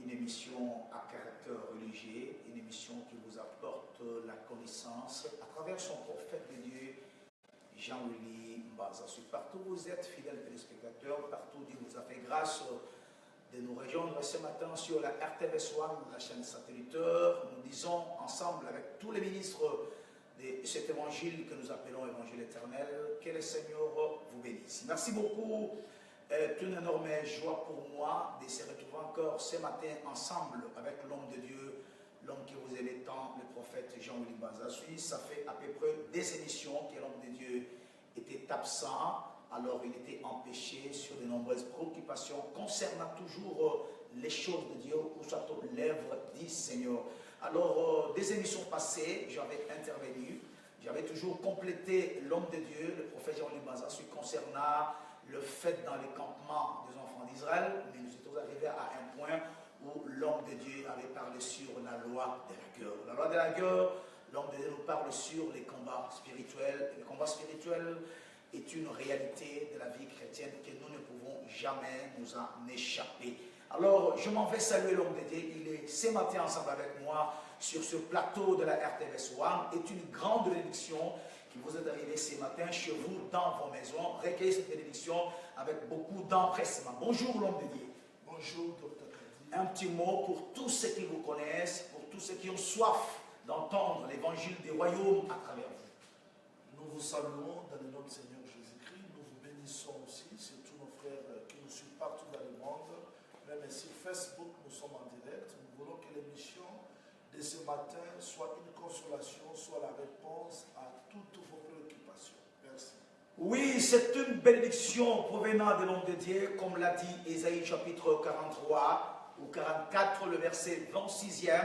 une émission à caractère religieux, une émission qui vous apporte la connaissance à travers son prophète de Dieu, Jean-Willy Mbazassou. Partout où vous êtes, fidèles téléspectateurs, partout où Dieu vous a fait grâce de nous rejoindre ce matin sur la RTVS1, la chaîne satellitaire. Nous disons ensemble avec tous les ministres de cet évangile que nous appelons évangile éternel, que le Seigneur vous bénisse. Merci beaucoup. C'est une énorme joie pour moi de se retrouver encore ce matin ensemble avec l'homme de Dieu, l'homme que vous aimez tant, le prophète Jean-Willy Mbazassou. Ça fait à peu près des émissions que l'homme de Dieu était absent, alors il était empêché sur de nombreuses préoccupations concernant toujours les choses de Dieu ou soit l'œuvre du Seigneur. Alors, des émissions passées, j'avais intervenu, j'avais toujours complété l'homme de Dieu, le prophète Jean-Willy Mbazassou, concernant le fait dans les campements des enfants d'Israël, mais nous étions arrivés à un point où l'homme de Dieu avait parlé sur la loi de la guerre. La loi de la guerre, l'homme de Dieu nous parle sur les combats spirituels. Et le combat spirituel est une réalité de la vie chrétienne que nous ne pouvons jamais nous en échapper. Alors, je m'en vais saluer l'homme de Dieu. Il est ce matin ensemble avec moi sur ce plateau de la RTVS1. C'est une grande bénédiction qui vous est arrivé ce matin chez vous, dans vos maisons. Recueillez cette bénédiction avec beaucoup d'empressement. Bonjour l'homme de Dieu. Bonjour Dr. Kadi. Un petit mot pour tous ceux qui vous connaissent, pour tous ceux qui ont soif d'entendre l'évangile des royaumes à travers vous. Nous vous saluons dans le nom du Seigneur Jésus-Christ. Nous vous bénissons aussi, c'est tous nos frères qui nous suivent partout dans le monde. Même sur Facebook, nous sommes en direct. Nous voulons que l'émission de ce matin soit une consolation, soit la réponse à toutes vos préoccupations. Merci. Oui, c'est une bénédiction provenant de l'homme de Dieu, comme l'a dit Ésaïe chapitre 43 ou 44, le verset 26e,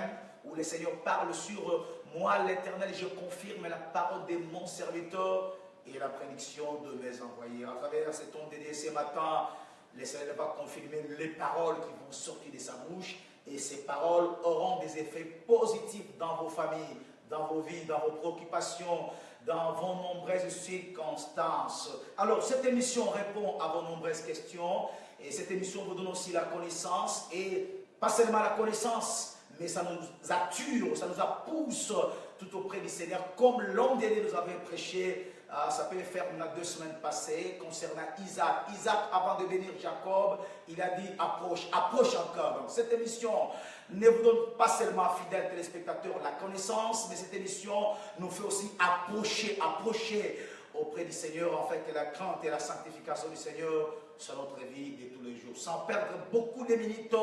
où le Seigneur parle sur moi, l'Éternel, je confirme la parole de mon serviteur et la prédiction de mes envoyés. À travers cet homme de Dieu ce matin, le Seigneur va confirmer les paroles qui vont sortir de sa bouche. Et ces paroles auront des effets positifs dans vos familles, dans vos vies, dans vos préoccupations, dans vos nombreuses circonstances. Alors, cette émission répond à vos nombreuses questions. Et cette émission vous donne aussi la connaissance. Et pas seulement la connaissance, mais ça nous attire, ça nous pousse tout auprès du Seigneur. Comme l'homme de Dieu nous avait prêché, ça peut faire 2 semaines passées, concernant Isaac. Isaac, avant de bénir Jacob, il a dit approche, approche encore. Donc, cette émission ne vous donne pas seulement, fidèles téléspectateurs, la connaissance, mais cette émission nous fait aussi approcher auprès du Seigneur, en fait, que la crainte et la sanctification du Seigneur sur notre vie de tous les jours. Sans perdre beaucoup de minutes,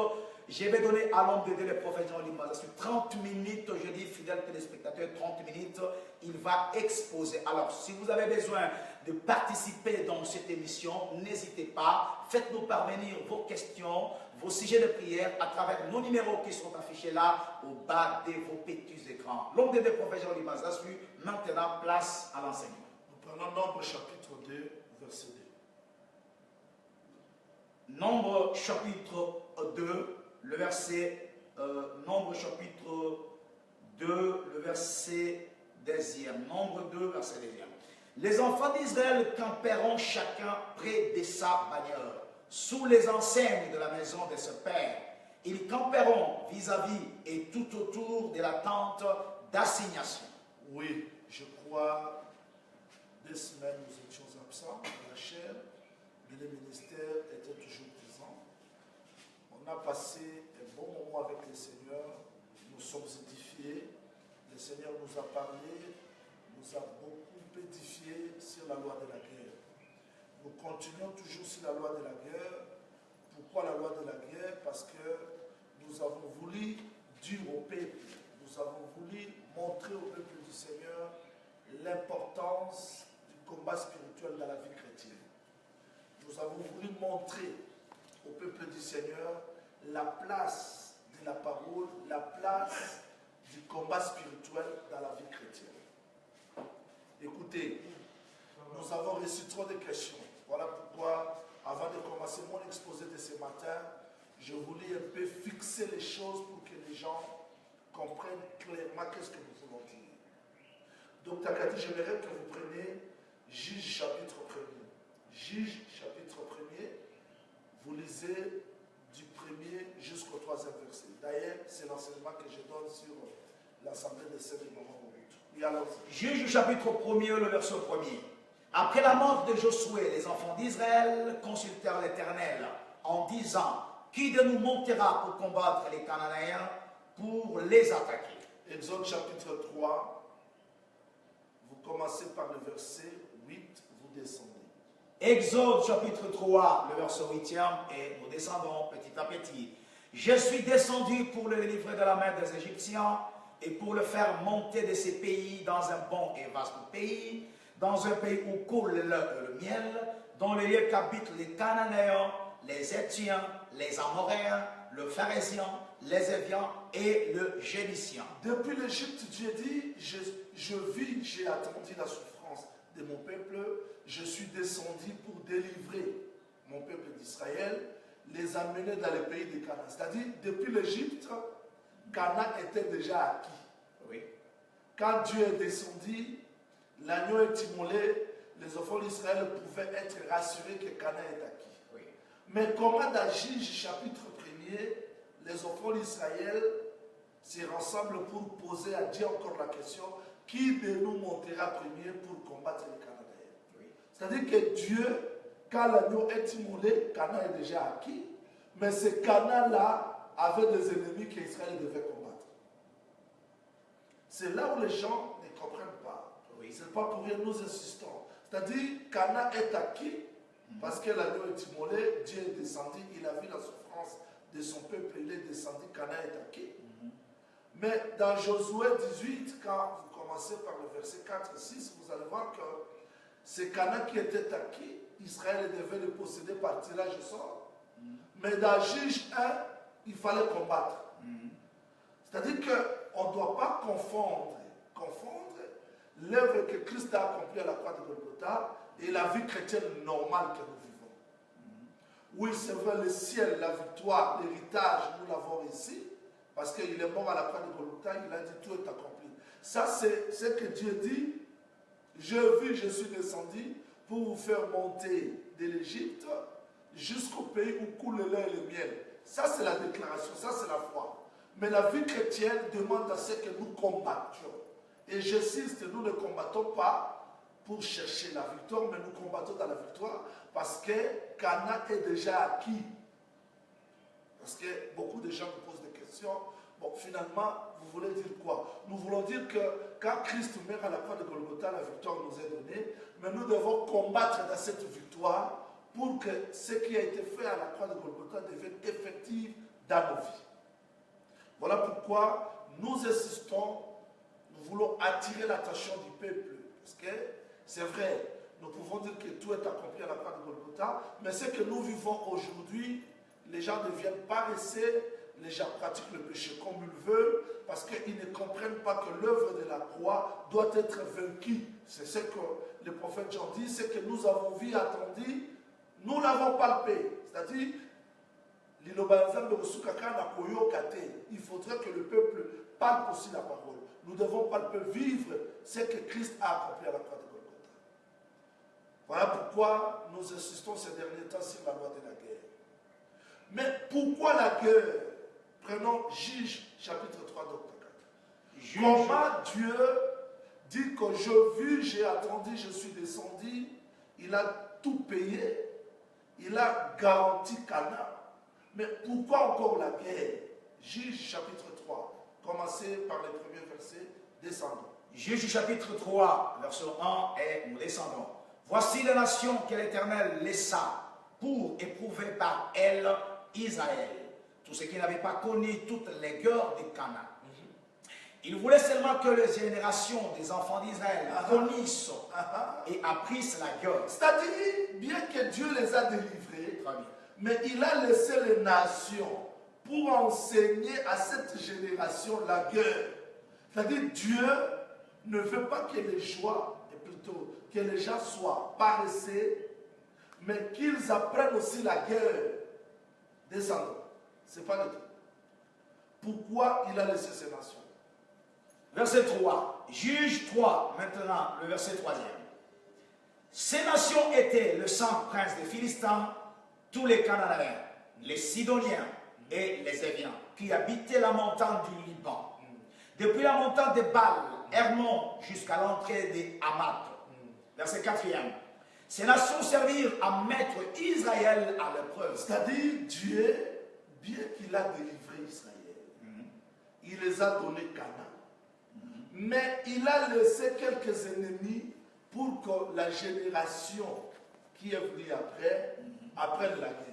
je vais donner à l'homme de Dieu, le prophète Jean-Willy Mbazassou, 30 minutes, je dis fidèles téléspectateurs, 30 minutes, il va exposer. Alors, si vous avez besoin de participer dans cette émission, n'hésitez pas, faites-nous parvenir vos questions, vos sujets de prière à travers nos numéros qui sont affichés là, au bas de vos petits écrans. L'homme de Dieu, le prophète Jean-Willy Mbazassou, maintenant, place à l'enseignement. Nous prenons Nombre chapitre 2, verset 2. Nombre chapitre 2, le verset, Nombre chapitre 2, le verset 2e. Nombre 2, verset 2e. Les enfants d'Israël camperont chacun près de sa bannière, sous les enseignes de la maison de ce père. Ils camperont vis-à-vis et tout autour de la tente d'assignation. Oui, je crois, 2 semaines nous étions absents à la chair, mais le ministère était toujours présent. On a passé un bon moment avec le Seigneur, nous sommes édifiés. Le Seigneur nous a parlé, nous a beaucoup édifiés sur la loi de la guerre. Nous continuons toujours sur la loi de la guerre. Pourquoi la loi de la guerre? Parce que nous avons voulu dire au peuple, nous avons voulu montrer au peuple du Seigneur l'importance du combat spirituel dans la vie chrétienne. Nous avons voulu montrer au peuple du Seigneur la place de la parole, la place du combat spirituel dans la vie chrétienne. Écoutez, nous avons reçu trop de questions. Voilà pourquoi, avant de commencer mon exposé de ce matin, je voulais un peu fixer les choses pour que les gens comprennent clairement qu'est-ce que nous voulons dire. Donc, Takati, j'aimerais que vous preniez Juge chapitre 1er. Juge chapitre 1er, vous lisez du 1er jusqu'au 3e verset. D'ailleurs, c'est l'enseignement que je donne sur l'Assemblée des Saints de Maman. Oui, alors. Juge chapitre 1er, le verset 1er. Après la mort de Josué, les enfants d'Israël consultèrent l'Éternel en disant, qui de nous montera pour combattre les Cananéens, pour les attaquer? Exode chapitre 3, vous commencez par le verset 8, vous descendez. Exode chapitre 3, le verset 8e, et nous descendons petit à petit. Je suis descendu pour le délivrer de la main des Égyptiens et pour le faire monter de ces pays dans un bon et vaste pays, dans un pays où coule le miel, dans les lieux qu'habitent les Cananéens, les Étiens, les Amoréens, le Pharésien, les Éviens et le Jénissien. Depuis l'Égypte, Dieu dit, je vis, j'ai attendu la souffrance de mon peuple, je suis descendu pour délivrer mon peuple d'Israël, les amener dans le pays de Canaan. C'est-à-dire, depuis l'Égypte, Canaan était déjà acquis. Oui. Quand Dieu est descendu, l'agneau est immolé, les enfants d'Israël pouvaient être rassurés que Canaan est acquis. Oui. Mais comment dans Juge chapitre 1er, les enfants d'Israël se rassemblent pour poser à Dieu encore la question, qui de nous montera premier pour combattre les Cananéens? Oui. C'est-à-dire que Dieu, quand l'agneau est immolé, Canaan est déjà acquis, mais ce Canaan-là avait des ennemis qu'Israël devait combattre. C'est là où les gens ne comprennent pas. Oui. Ce n'est pas pour rien que nous insistons. C'est-à-dire, Canaan est acquis parce que l'agneau est immolé, Dieu est descendu, il a vu la souffrance de son peuple, il est descendu, Canaan est acquis. Mais dans Josué 18, quand vous commencez par le verset 4 et 6, vous allez voir que c'est Canaan qui était acquis, Israël devait le posséder par tirage au sort. Mais dans Juge 1, il fallait combattre. C'est-à-dire qu'on ne doit pas confondre l'œuvre que Christ a accomplie à la croix de Golgotha et la vie chrétienne normale que nous vivons. Oui, c'est vrai, le ciel, la victoire, l'héritage, nous l'avons ici, parce qu'il est mort à la croix de Golgotha, il a dit tout est accompli. Ça, c'est ce que Dieu dit. Je suis descendu pour vous faire monter de l'Égypte jusqu'au pays où coule le lait et le miel. Ça, c'est la déclaration, ça, c'est la foi. Mais la vie chrétienne demande à ce que nous combattions. Et j'insiste, nous ne combattons pas pour chercher la victoire, mais nous combattons dans la victoire parce que Canaan est déjà acquis. Parce que beaucoup de gens me posent des questions. Bon, finalement, vous voulez dire quoi? Nous voulons dire que quand Christ meurt à la croix de Golgotha, la victoire nous est donnée, mais nous devons combattre dans cette victoire pour que ce qui a été fait à la croix de Golgotha devienne effectif dans nos vies. Voilà pourquoi nous insistons, nous voulons attirer l'attention du peuple. Parce que c'est vrai, nous pouvons dire que tout est accompli à la croix de Golgotha, mais ce que nous vivons aujourd'hui, les gens deviennent paresseux, les gens pratiquent le péché comme ils veulent, parce qu'ils ne comprennent pas que l'œuvre de la croix doit être vaincue. C'est ce que le prophète Jean dit, c'est que nous avons vu, attendu, nous l'avons palpé. C'est-à-dire, il faudrait que le peuple palpe aussi la parole. Nous devons palper, vivre ce que Christ a accompli à la croix de Golgotha. Voilà pourquoi nous insistons ces derniers temps sur la loi de la guerre. Mais pourquoi la guerre? Prenons Juge chapitre 3, docteur 4. Comment Dieu dit que j'ai attendu, je suis descendu, il a tout payé, il a garanti Canaan. Mais pourquoi encore la guerre? Juge chapitre 3, commencez par les premiers versets, descendons. Juge chapitre 3, verset 1, et nous descendons. Voici la nation que l'Éternel laissa pour éprouver par elle Israël, tous ceux qui n'avaient pas connu toutes les guerres de Canaan. Il voulait seulement que les générations des enfants d'Israël connaissent et apprissent la guerre. C'est-à-dire, bien que Dieu les a délivrés, mais il a laissé les nations pour enseigner à cette génération la guerre. C'est-à-dire, Dieu ne veut pas que les joies, et plutôt que les gens soient paresseux, mais qu'ils apprennent aussi la guerre. Descendons. Ce n'est pas le tout. Pourquoi il a laissé ces nations? Verset 3. Juge 3, maintenant, le verset 3e. Ces nations étaient le sang prince des Philistins, tous les Cananéens, les Sidoniens, et les Éviens, qui habitaient la montagne du Liban. Depuis la montagne de Baal, Hermon, jusqu'à l'entrée des Hamath. Verset 4e. Ces nations servirent à mettre Israël à l'épreuve. C'est-à-dire, Dieu, bien qu'il a délivré Israël, il les a donné Canaan. Mais il a laissé quelques ennemis pour que la génération qui est venue après apprenne la guerre.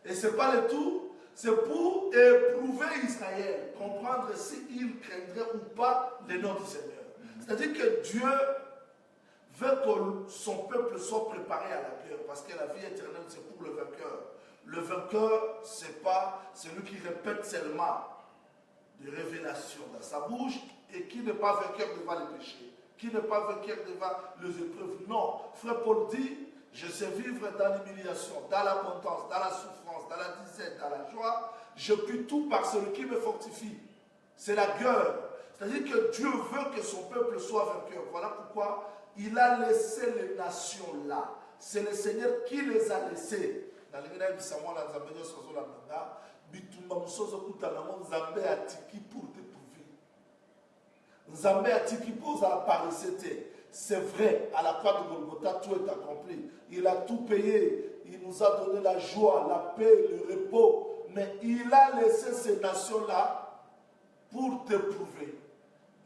Et ce n'est pas le tout, c'est pour éprouver Israël, comprendre s'il craindrait ou pas le nom du Seigneur. C'est-à-dire que Dieu veut que son peuple soit préparé à la guerre, parce que la vie éternelle, c'est pour le vainqueur. Le vainqueur, ce n'est pas celui qui répète seulement des révélations dans sa bouche et qui n'est pas vainqueur devant les péchés, qui n'est pas vainqueur devant les épreuves. Non, frère Paul dit, je sais vivre dans l'humiliation, dans l'abondance, dans la souffrance, dans la disette, dans la joie. Je puis tout par celui qui me fortifie. C'est la guerre. C'est-à-dire que Dieu veut que son peuple soit vainqueur. Voilà pourquoi il a laissé les nations là. C'est le Seigneur qui les a laissés. Dans l'Église de Samuel, dans Zambédia, Sozolanda, Bitumba Musozo Kutanamo, Zambé Atiki pour t'éprouver. Zambé Atiki pour apparaître. C'est vrai, à la croix de Golgotha, tout est accompli. Il a tout payé. Il nous a donné la joie, la paix, le repos. Mais il a laissé ces nations-là pour t'éprouver.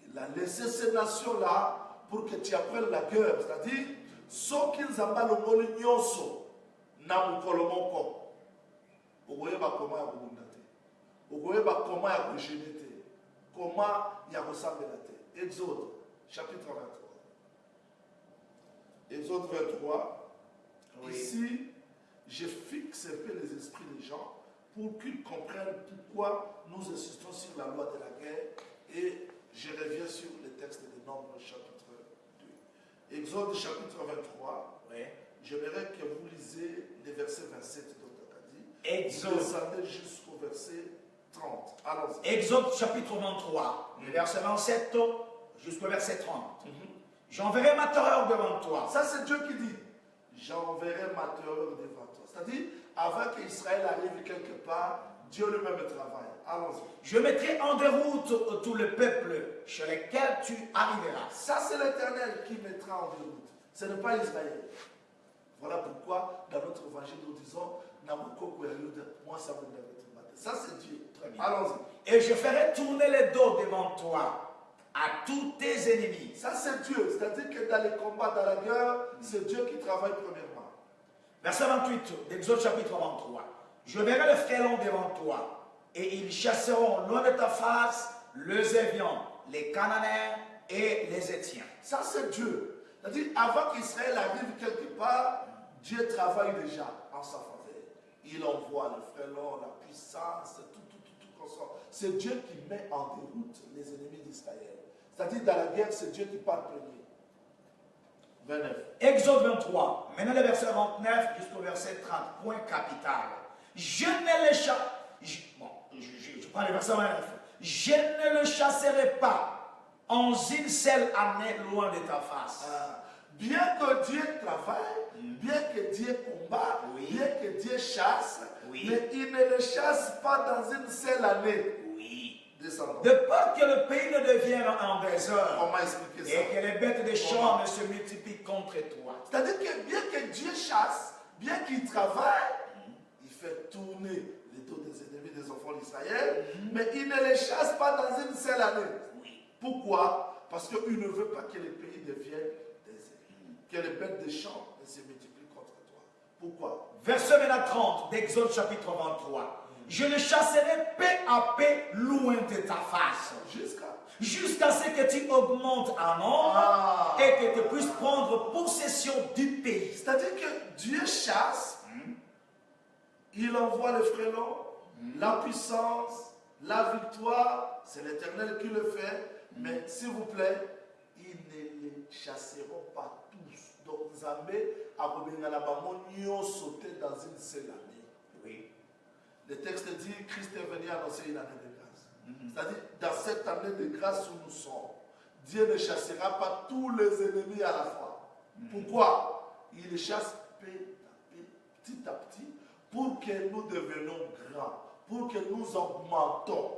Il a laissé ces nations-là pour que tu apprennes la guerre. C'est-à-dire, ceux qui nous ont le nyonso, na mukolomoko. Ogoyeba comment ya kubundate. Ogoyeba comment ya kujenete. Comment ya ressemblate. Exode, chapitre 23. Exode 23. Oui. Ici, je fixe un peu les esprits des gens pour qu'ils comprennent pourquoi nous insistons sur la loi de la guerre. Et je reviens sur le texte de Nombres, chapitre 2. Exode, chapitre 23. Oui. J'aimerais que vous lisez les versets 27 d'Otokadi. Exode. Vous descendez jusqu'au verset 30. Allons-y. Exode, chapitre 23, verset 27 jusqu'au verset 30. J'enverrai ma terreur devant toi. Ça, c'est Dieu qui dit. J'enverrai ma terreur devant toi. C'est-à-dire, avant qu'Israël arrive quelque part, Dieu lui-même travaille. Allons-y. Je mettrai en déroute tout le peuple chez lequel tu arriveras. Ça, c'est l'Éternel qui mettra en déroute. Ce n'est pas Israël. Voilà pourquoi, dans notre évangile, nous disons, moi, ça me battre. Ça, c'est Dieu. Très bien. Allons-y. Et je ferai tourner les dos devant toi à tous tes ennemis. Ça, c'est Dieu. C'est-à-dire que dans les combats, dans la guerre, c'est Dieu qui travaille premièrement. Verset 28 d'Exode chapitre 23. Je verrai les frélons devant toi, et ils chasseront loin de ta face les Éviens, les Cananéens et les Étiens. Ça, c'est Dieu. C'est-à-dire, avant qu'Israël arrive quelque part, Dieu travaille déjà en sa faveur. Il envoie le frélon, la puissance, tout comme ça. C'est Dieu qui met en déroute les ennemis d'Israël. C'est-à-dire, dans la guerre, c'est Dieu qui part premier. 29. Exode 23, maintenant le verset 29 jusqu'au verset 30, point capital. Je ne le je prends le verset 29. Je ne le chasserai pas en une seule année loin de ta face. Bien que Dieu travaille, bien que Dieu combat, bien que Dieu chasse, mais il ne le chasse pas dans une seule année. De peur que le pays ne devienne un désert. Comment expliquer ça? Et que les bêtes des champs ne se multiplient contre toi. C'est-à-dire que bien que Dieu chasse, bien qu'il travaille, il fait tourner les dos des ennemis des enfants d'Israël, mais il ne les chasse pas dans une seule année. Pourquoi? Parce qu'il ne veut pas que les pays deviennent désert, que les bêtes des champs ne se multiplient contre toi. Pourquoi? Verset 30 d'Exode chapitre 23. Je le chasserai paix à paix loin de ta face. Jusqu'à ce que tu augmentes en nombre et que tu puisses prendre possession du pays. C'est-à-dire que Dieu chasse, il envoie le frélon, la puissance, la victoire, c'est l'Éternel qui le fait, mais s'il vous plaît, ils ne les chasseront pas tous. Donc, Zambé a sauté dans une seule année. Oui. Le texte dit que Christ est venu annoncer une année de grâce. C'est-à-dire, dans cette année de grâce où nous sommes, Dieu ne chassera pas tous les ennemis à la fois. Pourquoi? Il les chasse petit à petit pour que nous devenions grands, pour que nous augmentons.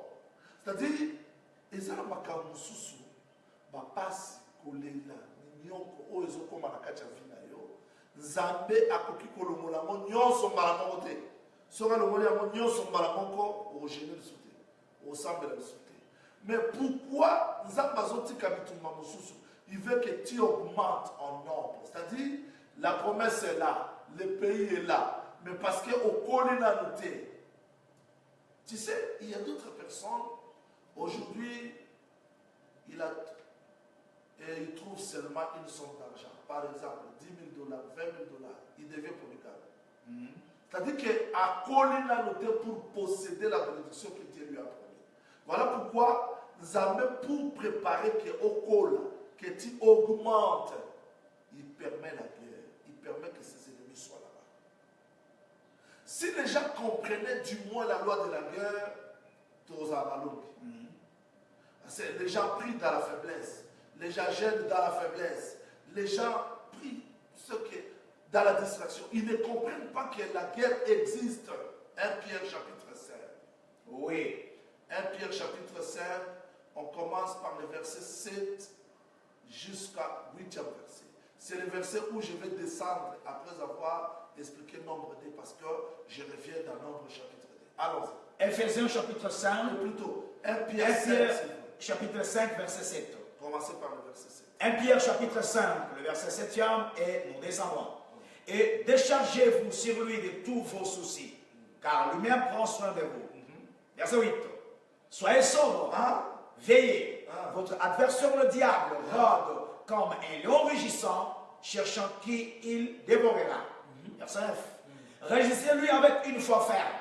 C'est-à-dire, ezala makambo mosusu bapasi kolela nyoko oyo ezokoma na kati ya vi na yo nzambe akoki kolongola yango nyonso mbala moko te soki alongoli yango nyonso mbala moko okogene lisu te okosambela lisu te. Mais pourquoi nzambe azotika bitumba mosusu? Il veut que tu augmentes en nombre. C'est-à-dire, la promesse est là, le pays est là, mais parce qu'au Koli n'a noté. Tu sais, il y a d'autres personnes, aujourd'hui, il trouve seulement une somme d'argent. Par exemple, 10 000 $, 20 000 $, il devient polygame. C'est-à-dire qu'à Koli n'a noté pour posséder la bénédiction que Dieu lui a promis. Voilà pourquoi nous avons pour préparer qu'au Koli, que tu augmentes, il permet la guerre, il permet que ses ennemis soient là-bas. Si les gens comprenaient du moins la loi de la guerre, les gens prient dans la faiblesse, les gens gênent dans la faiblesse, les gens prient dans la distraction. Ils ne comprennent pas que la guerre existe. 1 Pierre chapitre 5. Oui. 1 Pierre chapitre 5, on commence par le verset 7 jusqu'à 8e verset. C'est le verset où je vais descendre après avoir expliqué nombre D parce que je reviens dans nombre chapitre D. Allons-y. Ephésiens chapitre 5. Ou plutôt 1 Pierre 5, chapitre 5 verset 7. Commencez par le verset 7. 1 Pierre chapitre 5, le verset 7e et nous descendons. Et déchargez-vous sur lui de tous vos soucis, car lui-même prend soin de vous. Verset 8. Soyez sobres, veillez. Votre adversaire le diable rôde comme un lion rugissant, cherchant qui il dévorera. Verset 9. Résistez-lui avec une foi ferme,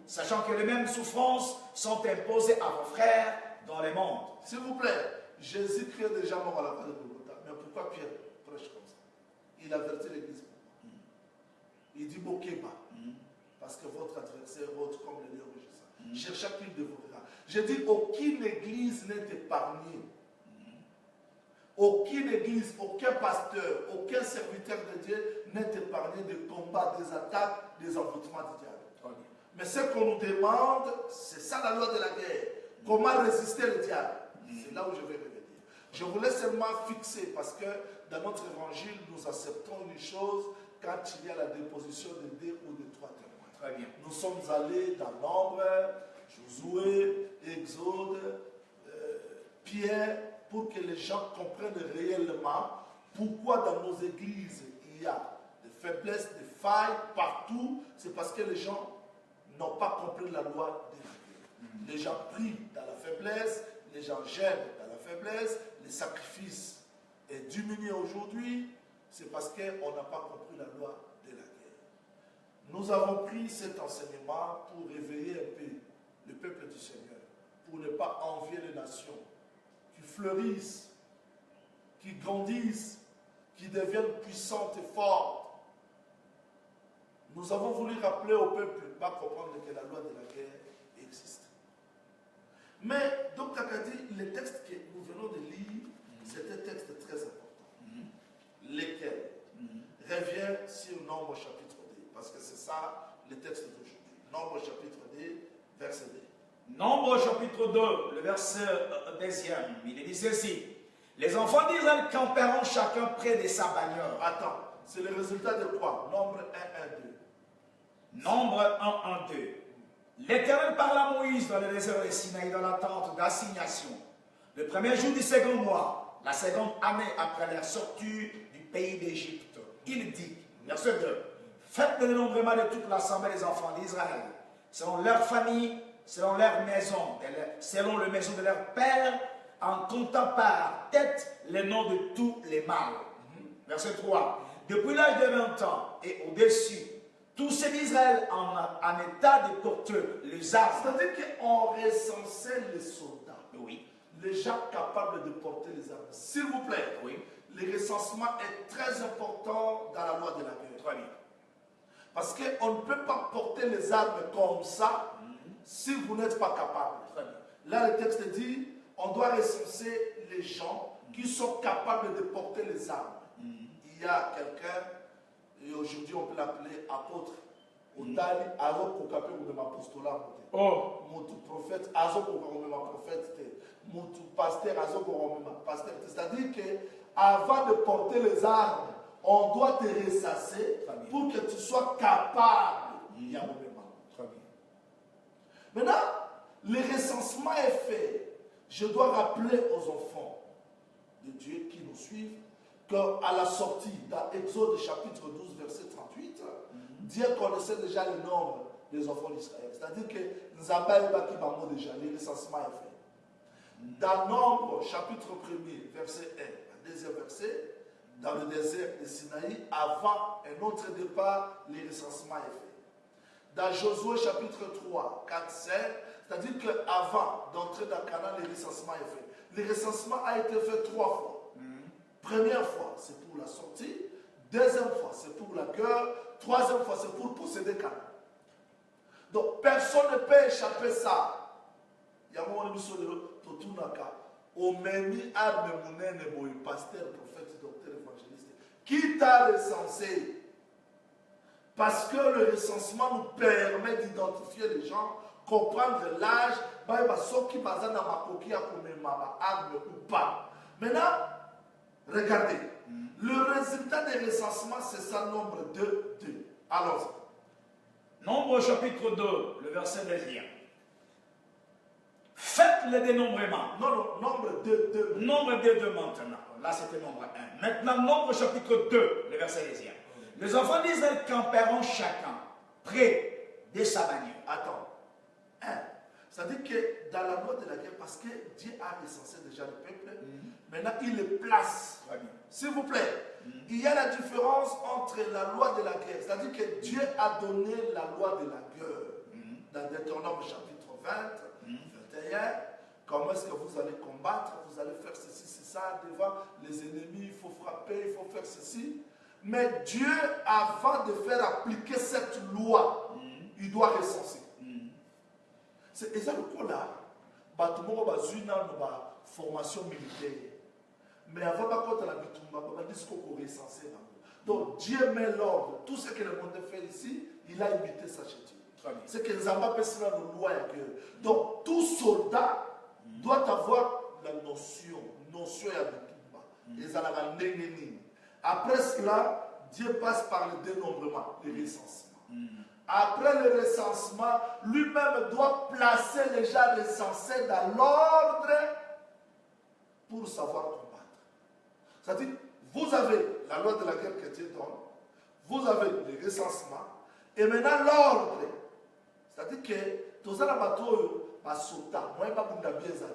sachant que les mêmes souffrances sont imposées à vos frères dans le monde. S'il vous plaît, Jésus crée déjà mort à la croix de Golgotha. Mais pourquoi Pierre prêche comme ça? Il avertit l'église. Il dit Bokeba, parce que votre adversaire rôde comme le lion rugissant, cherchant qui il dévorera. Je dis, aucune église n'est épargnée. Aucune église, aucun pasteur, aucun serviteur de Dieu n'est épargné des combats, des attaques, des envoûtements du diable. Mais ce qu'on nous demande, c'est ça la loi de la guerre. Comment résister le diable? C'est là où je vais revenir. Je voulais seulement fixer, parce que dans notre évangile, nous acceptons une chose quand il y a la déposition de 2 ou de 3 témoins. Très bien. Nous sommes allés dans Nombre, Josué, Exode, Pierre, pour que les gens comprennent réellement pourquoi dans nos églises il y a des faiblesses, des failles partout. C'est parce que les gens n'ont pas compris la loi de Dieu. Les gens prient dans la faiblesse, les gens gênent dans la faiblesse, les sacrifices est diminué aujourd'hui. C'est parce qu'on n'a pas compris la loi de la guerre. Nous avons pris cet enseignement pour réveiller un peu le peuple du Seigneur, pour ne pas envier les nations qui fleurissent, qui grandissent, qui deviennent puissantes et fortes. Nous avons voulu rappeler au peuple, pas comprendre que la loi de la guerre existe. Mais, donc, Kaka dit, les textes que nous venons de lire, c'est un texte très important. Lesquels revient sur Nombre chapitre 2, parce que c'est ça le texte d'aujourd'hui. Nombre chapitre 2, verset 2. Nombre chapitre 2, le verset 2e, il est dit ceci. Les enfants d'Israël camperont chacun près de sa bagnole. Attends, c'est le résultat de quoi? Nombre 1, 1, 2. Nombre 1, 1, 2. L'Éternel parla à Moïse dans le désert de Sinaï, dans la tente d'assignation. Le premier jour du second mois, la seconde année après leur sortie du pays d'Égypte. Il dit, verset 2, faites le dénombrement de toute l'assemblée des enfants d'Israël, selon leur famille, selon leur maison, selon les maisons de leur père, en comptant par tête les noms de tous les mâles. Verset 3. Depuis l'âge de 20 ans et au-dessus, tous ceux d'Israël en état de porter les armes. C'est-à-dire qu'on recensait les soldats. Oui. Les gens capables de porter les armes. S'il vous plaît, Oui. le recensement est très important dans la loi de la guerre. Très bien. Parce qu'on ne peut pas porter les armes comme ça si vous n'êtes pas capable. Très bien. Là, le texte dit, on doit recenser les gens qui sont capables de porter les armes. Il y a quelqu'un, et aujourd'hui on peut l'appeler apôtre, Otali azo kokape ou même apostolat. Oh. Mon prophète azo kokape ou même prophète. Mon pasteur azo kokape ou même pasteur. C'est-à-dire que avant de porter les armes, on doit te ressasser pour que tu sois capable. Il y a un moment. Très bien. Maintenant, le recensement est fait. Je dois rappeler aux enfants de Dieu qui nous suivent qu'à la sortie, dans Exode chapitre 12, verset 38, Dieu connaissait déjà le nombre des enfants d'Israël. C'est-à-dire que Nzamba et Bakibamo déjà, le recensement est fait. Dans Nombre chapitre 1er, verset 1, deuxième verset, dans le désert de Sinaï, avant un autre départ, le recensement est fait. Dans Josué chapitre 3, 4, 5, c'est-à-dire qu'avant d'entrer dans Canaan, le recensement est fait. Le recensement a été fait 3 fois. Première fois, c'est pour la sortie. Deuxième fois, c'est pour la guerre. Troisième fois, c'est pour posséder Canaan. Donc, personne ne peut échapper ça. Il y a un moment où Totunaka, au même arme mounene, pasteur, prophète, docteur, évangéliste, qui t'a recensé? Parce que le recensement nous permet d'identifier les gens, comprendre l'âge, qui basent dans ma coquille à ma arme ou pas. Maintenant, regardez, le résultat des recensements, c'est ça, nombre 2, 2. Allons-y. Nombre chapitre 2, le verset 2. Faites le dénombrement. Non, nombre 2, 2. Nombre 2, 2 maintenant. Là, c'était nombre 1. Maintenant, nombre chapitre 2, le verset 2. Les enfants d'Israël camperont chacun près de sa bannière. Attends. 1. C'est-à-dire que dans la loi de la guerre, parce que Dieu a recensé déjà le peuple, maintenant il le place. S'il vous plaît, il y a la différence entre la loi de la guerre, c'est-à-dire que Dieu a donné la loi de la guerre. Dans Deutéronome chapitre 20, 21, comment est-ce que vous allez combattre, vous allez faire ceci, c'est ça, devant les ennemis, il faut frapper, il faut faire ceci. Mais Dieu, avant de faire appliquer cette loi, il doit recenser. C'est exactement le cas là. Tout le monde a une formation militaire. Mais avant de la bitumba, on a dit qu'on est recensé. Donc Dieu met l'ordre. Tout ce que le monde fait ici, il a imité sa chéture. C'est que Nzamba peut se faire une loi. Donc tout soldat doit avoir la notion à bitumba. Après cela, Dieu passe par le dénombrement, le recensement. Après le recensement, lui-même doit placer les gens recensés dans l'ordre pour savoir combattre. C'est-à-dire, vous avez la loi de la guerre que Dieu donne, vous avez le recensement, et maintenant l'ordre. C'est-à-dire que tous les bateaux sont moi, je ne sais pas bien ça.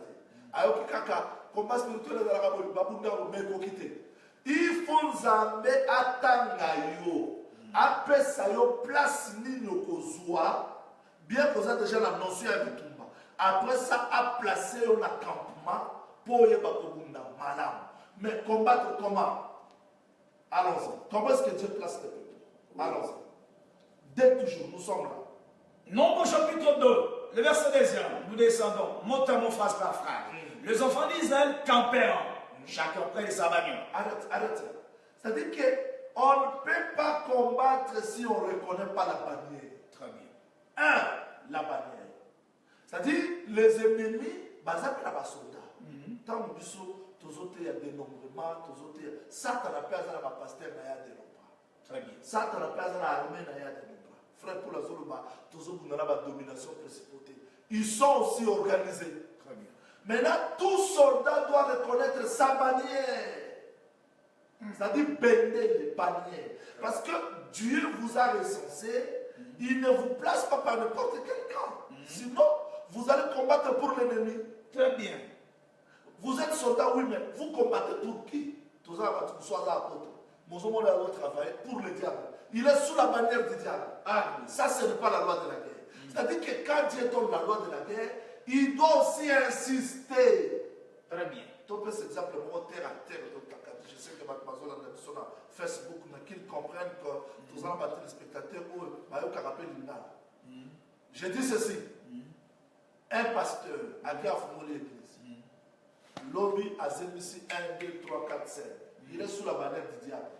Ayoki kaka, combat spirituel de la Raboli, babunda ou quitter. Il faut Nzambe atanga yo. Après ça, yo place nino kozwa, bien que vous avez déjà la notion à Bitumba. Après ça, a placé un campement pour y bakobunda malam. Mais combattre comment? Allons-y. Comment est-ce que Dieu place le peuple? Allons-y. Dès toujours, nous sommes là. Nombre chapitre 2, le verset 2, nous descendons, mot à mot, phrase par phrase. Les enfants d'Israël campèrent, chacun près de sa bagnole. Arrête. C'est-à-dire qu'on ne peut pas combattre si on ne reconnaît pas la bannière. Très bien. La bannière. C'est-à-dire, les ennemis, bazar na basoda. Tant que il y a dénombrement, ça t'en a pas à la pasteur na ya dénombrement. Très bien. Ça t'en a pas à l'armée na ya dénombrement. Frère pour la Zoluba, toujours dans la domination principauté. Ils sont aussi organisés. Très bien. Maintenant, tout soldat doit reconnaître sa bannière. C'est-à-dire bender les bannières. Parce que Dieu vous a recensé, il ne vous place pas par n'importe quel camp. Sinon, vous allez combattre pour l'ennemi. Très bien. Vous êtes soldat, oui, mais vous combattez pour qui? Tous les sois là, Mozomo a travaillé pour le diable. Il est sous la bannière du diable. Ça, ce n'est pas la loi de la guerre. C'est-à-dire que quand Dieu donne la loi de la guerre, il doit aussi insister. Très bien. Tu peux cet exemple terre à terre. Je sais que mademoiselle a sur Facebook, qu'ils comprennent que tous les téléspectateurs ou je dis ceci. Un pasteur a bien formulé l'église. Lobby a Zemisi 1, 2, 3, 4, 5. Il est sous la bannière du diable.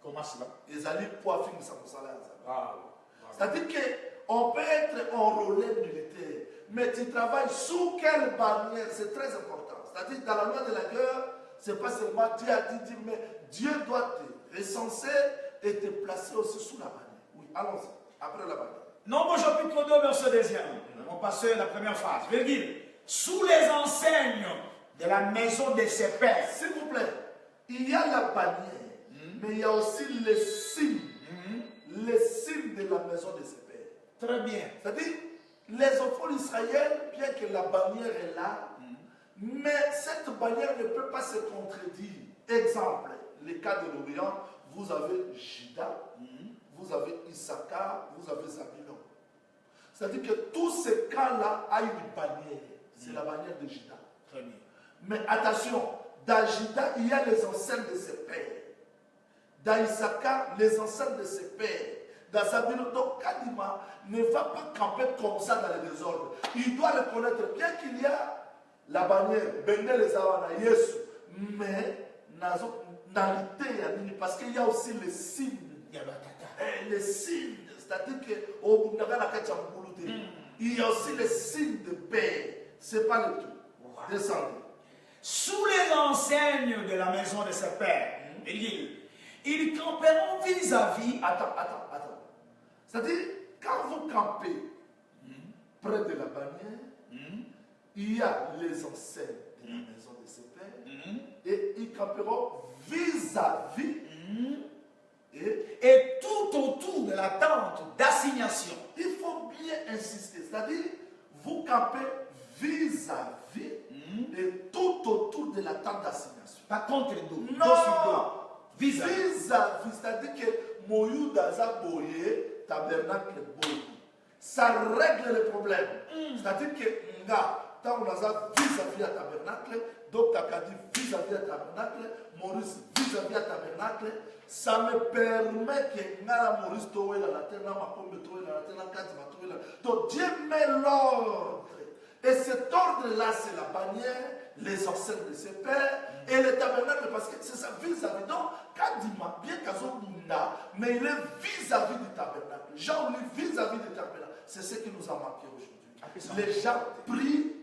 Comment cela? Ils allaient pour finir sa salaire. C'est-à-dire qu'on peut être enrôlé militaire, mais tu travailles sous quelle bannière? C'est très important. C'est-à-dire dans la loi de la guerre, ce n'est pas seulement Dieu a dit, mais Dieu doit te recenser et te placer aussi sous la bannière. Oui, allons-y, après la bannière. Nombre chapitre 2, verset 2. On va passer la première phrase. Virgule. Sous les enseignes de la maison de ses pères. S'il vous plaît, il y a la bannière, mais il y a aussi les signes. Les signes de la maison de ses pères. Très bien. C'est-à-dire, les enfants d'Israël, bien que la bannière est là, mais cette bannière ne peut pas se contredire. Exemple, le cas de l'Orient, vous avez Juda, vous avez Issachar, vous avez Zabulon. C'est-à-dire que tous ces cas-là ont une bannière. C'est la bannière de Juda. Très bien. Mais attention, dans Juda, il y a les enseignes de ses pères. Dans Issachar, les enseignes de ses pères. Dans Zabulon, donc Kadima ne va pas camper comme ça dans le désordre. Il doit reconnaître, bien qu'il y a la bannière, Bende les Awana, Yesu, mais parce qu'il y a aussi les signes. Les signes, c'est-à-dire qu'au il y a aussi les signes de paix. Ce n'est pas le tout. Descendez. Sous les enseignes de la maison de ses pères, ils camperont vis-à-vis. Attends. C'est-à-dire, quand vous campez près de la bannière, il y a les enseignes de la maison de ses pères et ils camperont vis-à-vis et tout autour de la tente d'assignation. Il faut bien insister, c'est-à-dire, vous campez vis-à-vis et tout autour de la tente d'assignation. Pas contre le dos. Non, vis-à-vis. C'est-à-dire que Moyou Daza Boye, tabernacle Boye. Ça règle le problème. C'est-à-dire que tant on a vis-à-vis à tabernacle, donc Takadi vis-à-vis à tabernacle, Maurice vis-à-vis à tabernacle, ça me permet que Maurice Toé la terre, Makombe Toé la terre, Kadima Toé la. Donc Dieu met l'ordre. Et cet ordre-là, c'est la bannière, les enseignes de ses pères et le tabernacle, parce que c'est ça vis-à-vis. Donc, Kadima, bien qu'Azobunda, mais il est vis-à-vis du tabernacle. Jean, lui, vis-à-vis du tabernacle. C'est ce qui nous a manqué aujourd'hui. Les gens prient,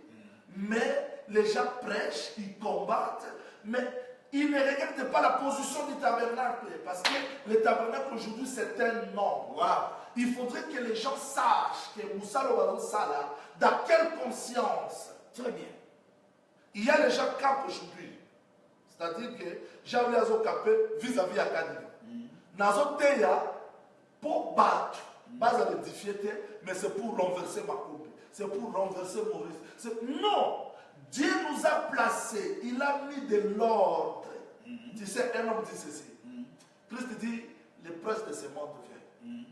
mais les gens prêchent, ils combattent, mais ils ne regardent pas la position du tabernacle. Parce que le tabernacle aujourd'hui, c'est un nom. Wow. Il faudrait que les gens sachent que Moussa Lobazou Sala, dans quelle conscience. Très bien. Il y a les gens campent aujourd'hui. C'est-à-dire que j'ai voulu capé vis-à-vis à Kadima. Nazo Teya, pour battre, pas à la difficulté, mais c'est pour renverser ma coupe. C'est pour renverser Maurice. Non! Dieu nous a placés, il a mis de l'ordre. Tu sais, un homme dit ceci. Christ dit, le prince de ce monde vient.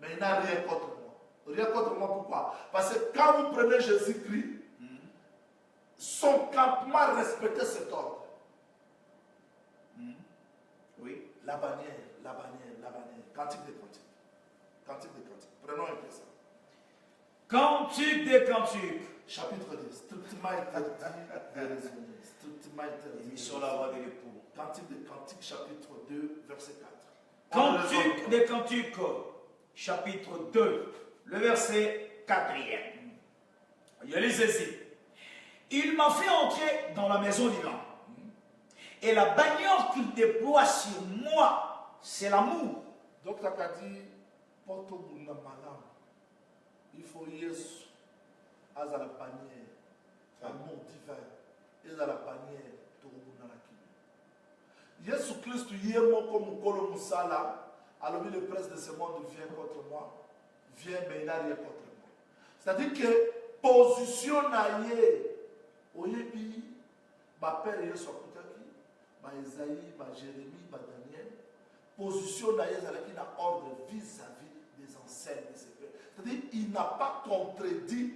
Mais il n'a rien contre moi. Rien contre moi, pourquoi? Parce que quand vous prenez Jésus-Christ, son campement respectait cet ordre. Oui. La bannière. Cantique des cantiques. Prenons un peu ça. Cantique des cantiques. Chapitre 10. Strictement interdit de raisonner. Strictement interdit. Émission la voix de l'époux. Cantique des cantiques, chapitre 2, verset 4. Cantique des cantiques, chapitre 2, le verset 4e. Je lis ceci. Il m'a fait entrer dans la maison divine. Et la bannière qu'il déploie sur moi, c'est l'amour. Donc, tu as dit, Porto Buna Malam, il faut Yesu, à la bannière, l'amour divin, et à la bannière, Torobuna Nakini. Yesu Christ, Yemo comme Kolo Moussala, alors le prince de ce monde vient contre moi, vient, mais il n'a rien contre moi. C'est-à-dire que, position naïe, Oyebi, ma père est sur Koutaki, ma Esaïe, ma Jérémie, ma Daniel, position naïe, il a ordre vis-à-vis des enseignes de ses pères. C'est-à-dire qu'il n'a pas contredit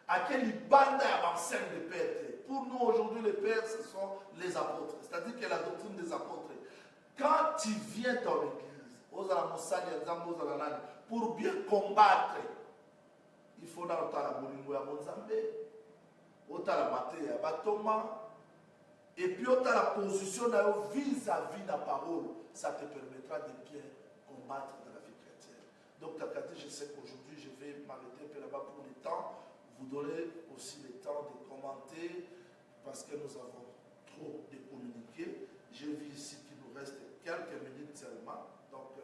à quel bande enseigne les pères. Pour nous aujourd'hui, les pères, ce sont les apôtres. C'est-à-dire que la doctrine des apôtres. Quand tu viens dans l'église, pour bien combattre, il faut dans la Bolingo à Monzambe, autant la Maté à Batoma, et puis autant la position vis-à-vis de la parole, ça te permettra de bien combattre dans la vie chrétienne. Donc, Takati, je sais qu'aujourd'hui, je vais m'arrêter un peu là-bas pour le temps. Vous donnez aussi le temps de commenter parce que nous avons trop de communiquer. J'ai vu ici qu'il nous reste quelques minutes seulement. Donc,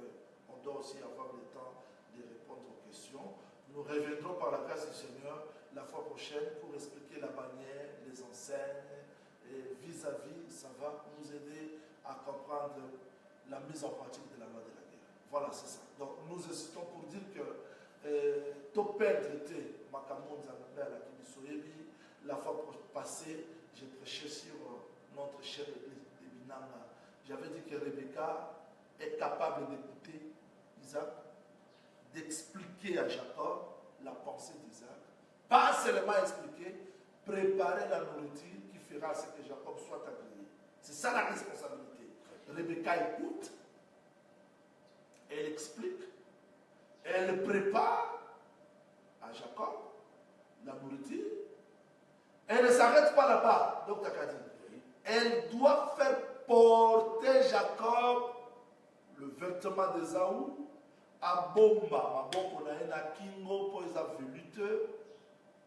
on doit aussi avoir le temps de répondre aux questions. Nous reviendrons par la grâce du Seigneur la fois prochaine pour expliquer la bannière, les enseignes, et vis-à-vis, ça va nous aider à comprendre la mise en pratique de la loi de la guerre. Voilà, c'est ça. Donc, nous insistons pour dire que tout perdre était la fois passée, j'ai prêché sur notre chère église de Binanga. J'avais dit que Rebecca est capable d'écouter Isaac, d'expliquer à Jacob la pensée d'Isaac. Pas seulement expliquer, préparer la nourriture qui fera ce que Jacob soit agréé. C'est ça la responsabilité. Rebecca écoute, elle explique, elle prépare à Jacob la nourriture. Elle ne s'arrête pas là-bas, donc Takadi. Elle doit faire porter Jacob le vêtement d'Ésaü à Bomba, Kingo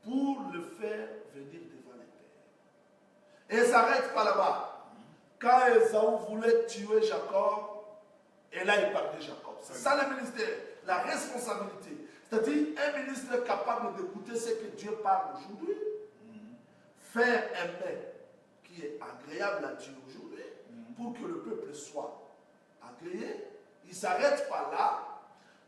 pour le faire venir devant les pères. Elle ne s'arrête pas là-bas. Quand Ésaü voulait tuer Jacob, elle a épargné Jacob. C'est ça le ministère, la responsabilité. C'est-à-dire un ministre capable d'écouter ce que Dieu parle aujourd'hui, faire un pain qui est agréable à Dieu aujourd'hui, pour que le peuple soit agréé. Il ne s'arrête pas là.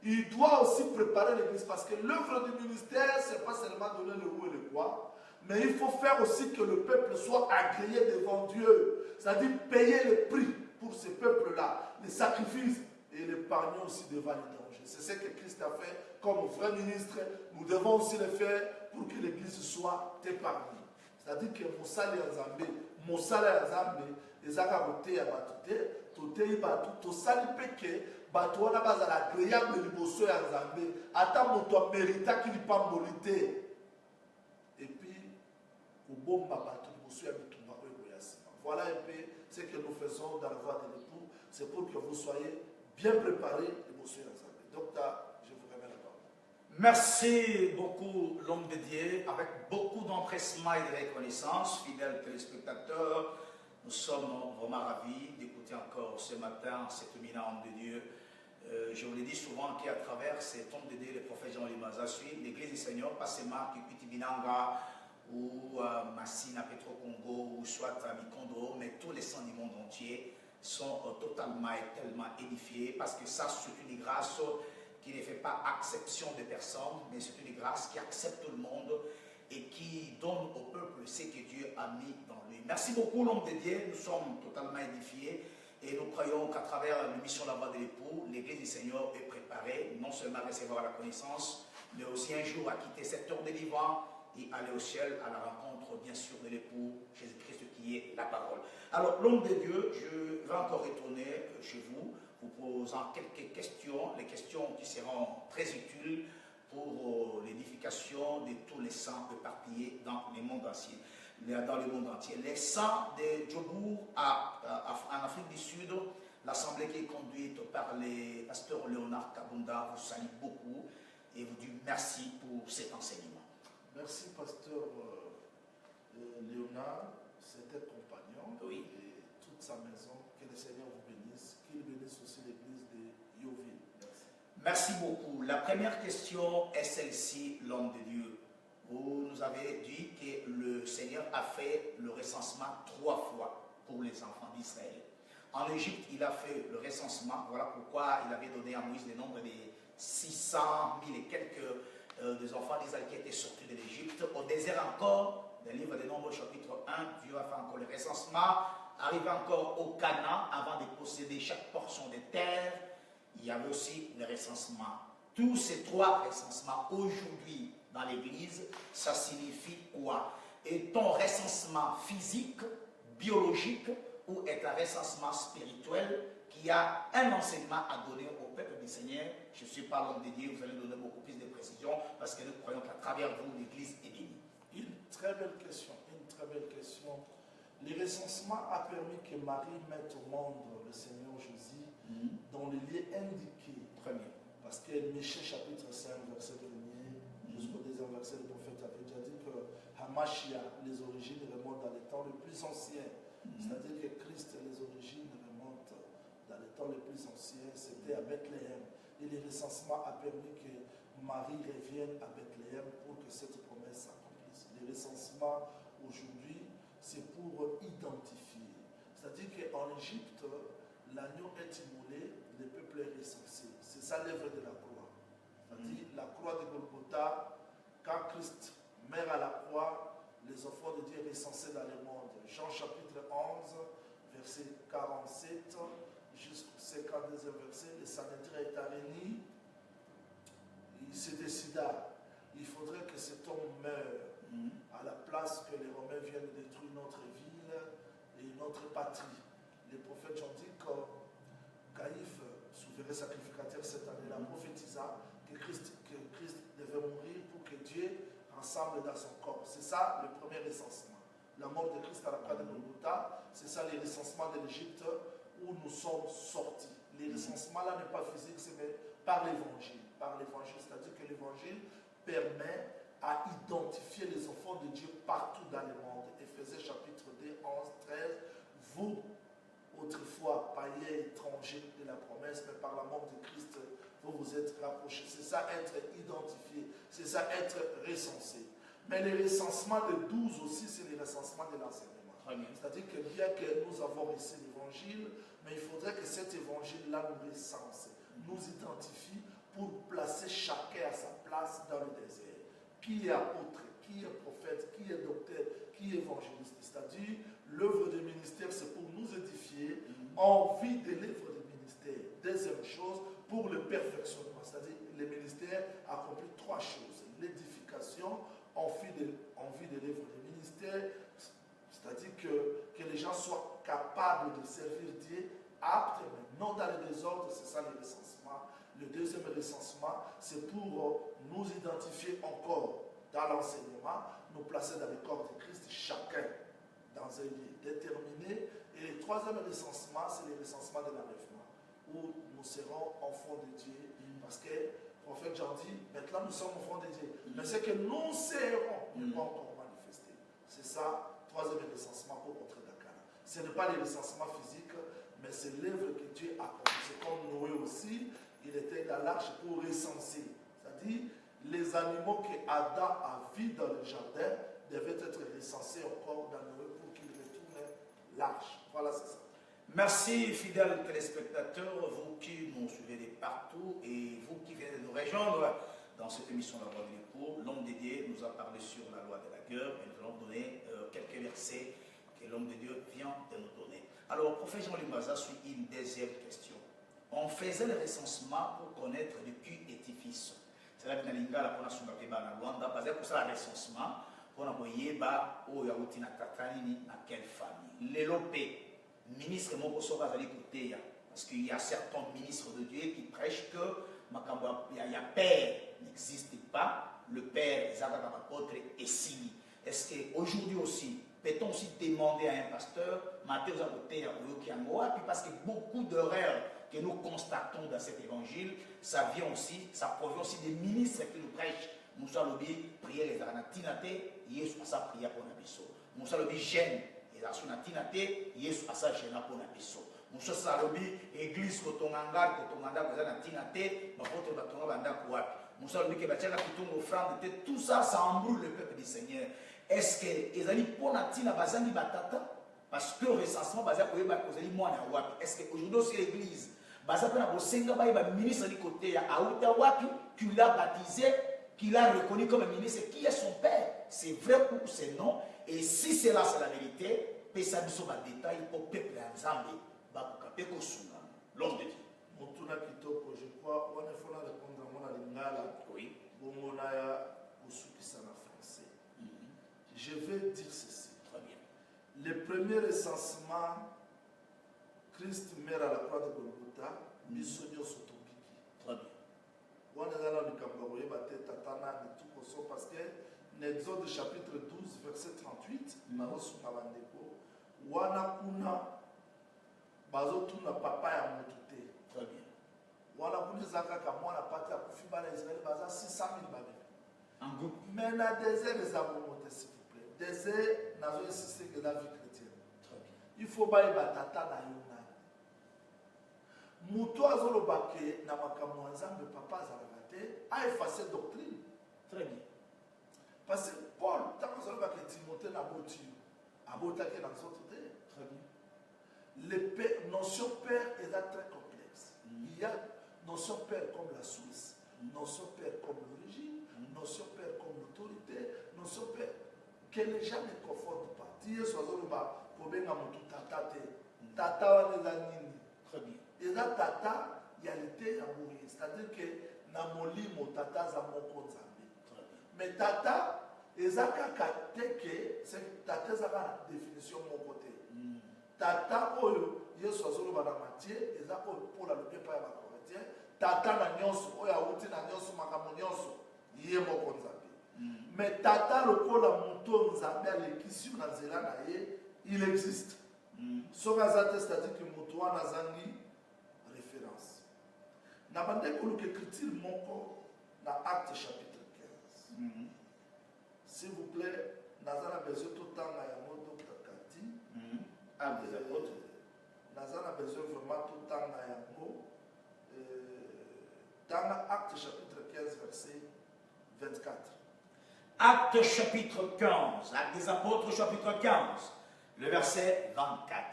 Il doit aussi préparer l'église parce que l'œuvre du ministère, ce n'est pas seulement donner le où et le quoi, mais il faut faire aussi que le peuple soit agréé devant Dieu. C'est-à-dire payer le prix pour ce peuple-là, les sacrifices et l'épargner aussi devant les dangers. C'est ce que Christ a fait comme vrai ministre. Nous devons aussi le faire pour que l'église soit épargnée. C'est-à-dire que Moussali Azambe, Moussali Azambe, les Agaboté à Batute, Toté Batu, Tosali Peke, Batouana Bazala, agréable Liboso Azambe, attends mon toi mérita qu'il n'y pas molité. Et puis, au bon Babatu, Liboso Yabitumba, voilà un peu ce que nous faisons dans la voie de l'époux. C'est pour que vous soyez bien préparés, Liboso Azambe. Donc, je vous remets la parole. Merci beaucoup, l'homme de Dieu, avec beaucoup d'empressement et de reconnaissance, fidèles téléspectateurs. Nous sommes vraiment ravis d'écouter encore ce matin cet éminent homme de Dieu. Je vous l'ai dit souvent qu'à travers cet homme de Dieu, le prophète Jean Limaza suit l'Église du Seigneur, pas seulement Kipiti Binanga ou Massina Petro Congo ou soit à Mikondo, mais tous les saints du monde entier sont totalement et tellement édifiés parce que ça, c'est une grâce qui ne fait pas exception de personnes, mais c'est une grâce qui accepte tout le monde et qui donne au peuple ce que Dieu a mis dans lui. Merci beaucoup, l'homme de Dieu. Nous sommes totalement édifiés et nous croyons qu'à travers l'émission La Voix de l'époux, l'Église du Seigneur est préparée, non seulement à recevoir la connaissance, mais aussi un jour à quitter cette heure de vivant et aller au ciel à la rencontre, bien sûr, de l'époux Jésus-Christ qui est la parole. Alors, l'homme de Dieu, je vais encore retourner chez vous posant quelques questions, les questions qui seront très utiles pour l'édification de tous les saints éparpillés dans le monde entier. Les saints de Djobour en Afrique du Sud, l'assemblée qui est conduite par le pasteur Léonard Kabunda vous salue beaucoup et vous dit merci pour cet enseignement. Merci, pasteur Léonard, c'était compagnon et toute sa maison. Que le Seigneur vous bénisse, qu'il bénisse aussi l'église de Yoville. Merci. Merci beaucoup. La première question est celle-ci, l'homme de Dieu. Vous nous avez dit que le Seigneur a fait le recensement 3 fois pour les enfants d'Israël. En Égypte, il a fait le recensement. Voilà pourquoi il avait donné à Moïse le nombre de 600 000 et quelques des enfants d'Israël qui étaient sortis de l'Égypte. Au désert encore, dans le livre des Nombres, chapitre 1, Dieu a fait encore le recensement. Arrivé encore au Canaan, avant de posséder chaque portion de terre, il y avait aussi le recensement. Tous ces 3 recensements aujourd'hui dans l'Église, ça signifie quoi? Est un recensement physique, biologique, ou est un recensement spirituel qui a un enseignement à donner au peuple du Seigneur? Je ne suis pas l'homme de Dieu, vous allez donner beaucoup plus de précisions parce que nous croyons qu'à travers vous, l'Église est bénie. Une très belle question, Le recensement a permis que Marie mette au monde le Seigneur Jésus dans les lieux indiqués. Premier. Parce que Michée chapitre 5, verset 1er, jusqu'au deuxième verset, le prophète avait déjà dit que Hamashia, les origines remontent dans les temps les plus anciens. C'est-à-dire que Christ, les origines remontent dans les temps les plus anciens. C'était à Bethléem. Et le recensement a permis que Marie revienne à Bethléem pour que cette promesse s'accomplisse. Le recensement aujourd'hui, c'est pour identifier. C'est-à-dire qu'en Égypte, l'agneau est immolé, le peuple est recensé. C'est ça l'œuvre de la croix. C'est-à-dire la croix de Golgotha, quand Christ meurt à la croix, les enfants de Dieu recensés dans le monde. Jean chapitre 11, verset 47 jusqu'au 52e verset, le Sanhédrin est réuni. Il se décida, il faudrait que cet homme meure à la place que les Romains viennent détruire notre ville et notre patrie. Les prophètes ont dit que Caïphe, souverain sacrificateur cette année-là, prophétisa que Christ devait mourir pour que Dieu rassemble dans son corps. C'est ça le premier recensement. La mort de Christ à la croix de Golgotha, c'est ça le recensement de l'Égypte où nous sommes sortis. Le recensement là n'est pas physique, c'est par l'évangile. Par l'évangile, c'est-à-dire que l'évangile permet à identifier les enfants de Dieu partout dans le monde. Éphésiens chapitre 2, 11, 13. Vous, autrefois païens étrangers de la promesse, mais par la mort de Christ, vous vous êtes rapprochés. C'est ça être identifié, c'est ça être recensé. Mais le recensement de 12 aussi, c'est le recensement de l'enseignement. C'est-à-dire que bien que nous avons reçu l'évangile, mais il faudrait que cet évangile-là nous recense, nous identifie pour placer chacun à sa place dans le désert. Qui est apôtre, qui est prophète, qui est docteur, qui est évangéliste. C'est-à-dire, l'œuvre du ministère, c'est pour nous édifier en vue de l'œuvre du ministère. Deuxième chose, pour le perfectionnement. C'est-à-dire, le ministère accomplit trois choses. L'édification en vue de l'œuvre du ministère, c'est-à-dire que les gens soient capables de servir Dieu aptes, mais non dans le désordre, c'est ça le recensement. Le deuxième recensement, c'est pour nous identifier encore dans l'enseignement, nous placer dans le corps de Christ, chacun dans un lieu déterminé. Et le troisième recensement, c'est le recensement de l'enlèvement, où nous serons enfants de Dieu. Parce que le prophète Jean dit, maintenant nous sommes enfants de Dieu. Mais ce que nous serons n'est pas encore manifesté. C'est ça, troisième recensement pour entrer dans Canaan. Ce n'est pas le recensement physique, mais c'est l'œuvre que Dieu a accomplie. C'est comme Noé aussi, il était dans l'arche pour recenser. C'est-à-dire, les animaux que Adam a vus dans le jardin devaient être recensés encore dans Noé pour qu'il retourne l'arche. Voilà, c'est ça. Merci, fidèles téléspectateurs, vous qui nous suivez de partout et vous qui venez de nous rejoindre dans cette émission La Voix de l'Époux. L'homme de Dieu nous a parlé sur la loi de la guerre et nous allons donner quelques versets que l'homme de Dieu vient de nous donner. Alors, prophète Jean Limbaza suit une deuxième question. On faisait le recensement pour connaître de qui est fils. C'est là que nous avons fait le recensement pour savoir quelle famille. L'élopé, ministre parce qu'il y a certains ministres de Dieu qui prêchent que le père n'existe pas, le père est apôtre et signe. Est-ce qu'aujourd'hui aussi, peut-on aussi demander à un pasteur, parce que beaucoup d'erreurs que nous constatons dans cet évangile, ça provient aussi des ministres qui nous prêchent. Nous allons prier les Aranatinate, Yesu a sa prière pour Nabiso. Nous allons gêne, et la Sunatinate, Yesu a sa gêne pour Nabiso. Nous allons église, Kotonganga, Natinate, Mapotre Batonga Banda Kouapi. Nous allons que Batiaka Pitongo offrande, tout ça, ça embrouille le peuple du Seigneur. Est-ce que les amis pour Natina Bazani Batata? Parce que recensement, est-ce qu'aujourd'hui aussi l'église, ministre du côté à Outawapi, qui l'a baptisé, qui l'a reconnu comme ministre, qui est son père? C'est vrai ou c'est non? Et si c'est là, c'est la vérité, Pesabiso va détail pour peuple en Zambie, Bakukapeko Sunga, l'homme de Dieu. Motuna Kitoko, je crois, on a fait répondre à mon lingala. Oui. Bomonaya Usukisana français. Je vais dire ceci. Très bien. Le premier recensement, Christ meurt à la croix de Golgotha, Bissonio Sotopiki. Très bien. On est dans le Kambaroye, Tatana, et tout parce que, l'Exode chapitre 12, verset 38, Marosu Mabandeko, Wana Kuna, Bazotuna Papa ya Motute. Très bien. Voilà, pour les Akaka, moi, la partie à Koufibana Israël, baza 600 000 babés. En groupe. Mais dans le désert, les amours, s'il vous plaît. Désert, dans un système de la vie chrétienne. Très bien. Il faut pas y battre na yona. Mouto azolobake na makambo nzambe papa azalakate a effacer doctrine. Très bien. Parce que Paul, tant azolobake Timothée na boti, abotake dans autres terres. Très bien. Les notions père est très complexe. Il y a notion père comme la source, notion père comme l'origine, notion père comme l'autorité, notion père que les gens ne confondent pas. Tiye swazoloba kobenga mutu tata te. Tata wana eza nini? Très bien. Eza tata ya lite ya moyi. C'est-à-dire que na molimo tata za moko nzambe. Mais tata eza kaka te ke tata eza kaka na définition moko te. Tata oyo Yesu azoloba na Matthieu eza oyo Paul alobi epai ya bakorinthien. Tata na nyonso oyo awuti na nyonso makambo nyonso ye moko nzambe. Mais tata lokola moto nzambe alekisi na nzela na ye il existe. Soki aza te c'est-à-dire que moto wana azangi référence. Na bandeko luka écriture moko na Acte chapitre 15. S'il vous plaît, naza na besoin totanga yango Dr. Kati. Acte des apôtres. Naza na besoin vraiment totanga yango. Dans Acte chapitre 15 verset 24. Acte chapitre 15. Acte des apôtres chapitre 15. Le verset 24.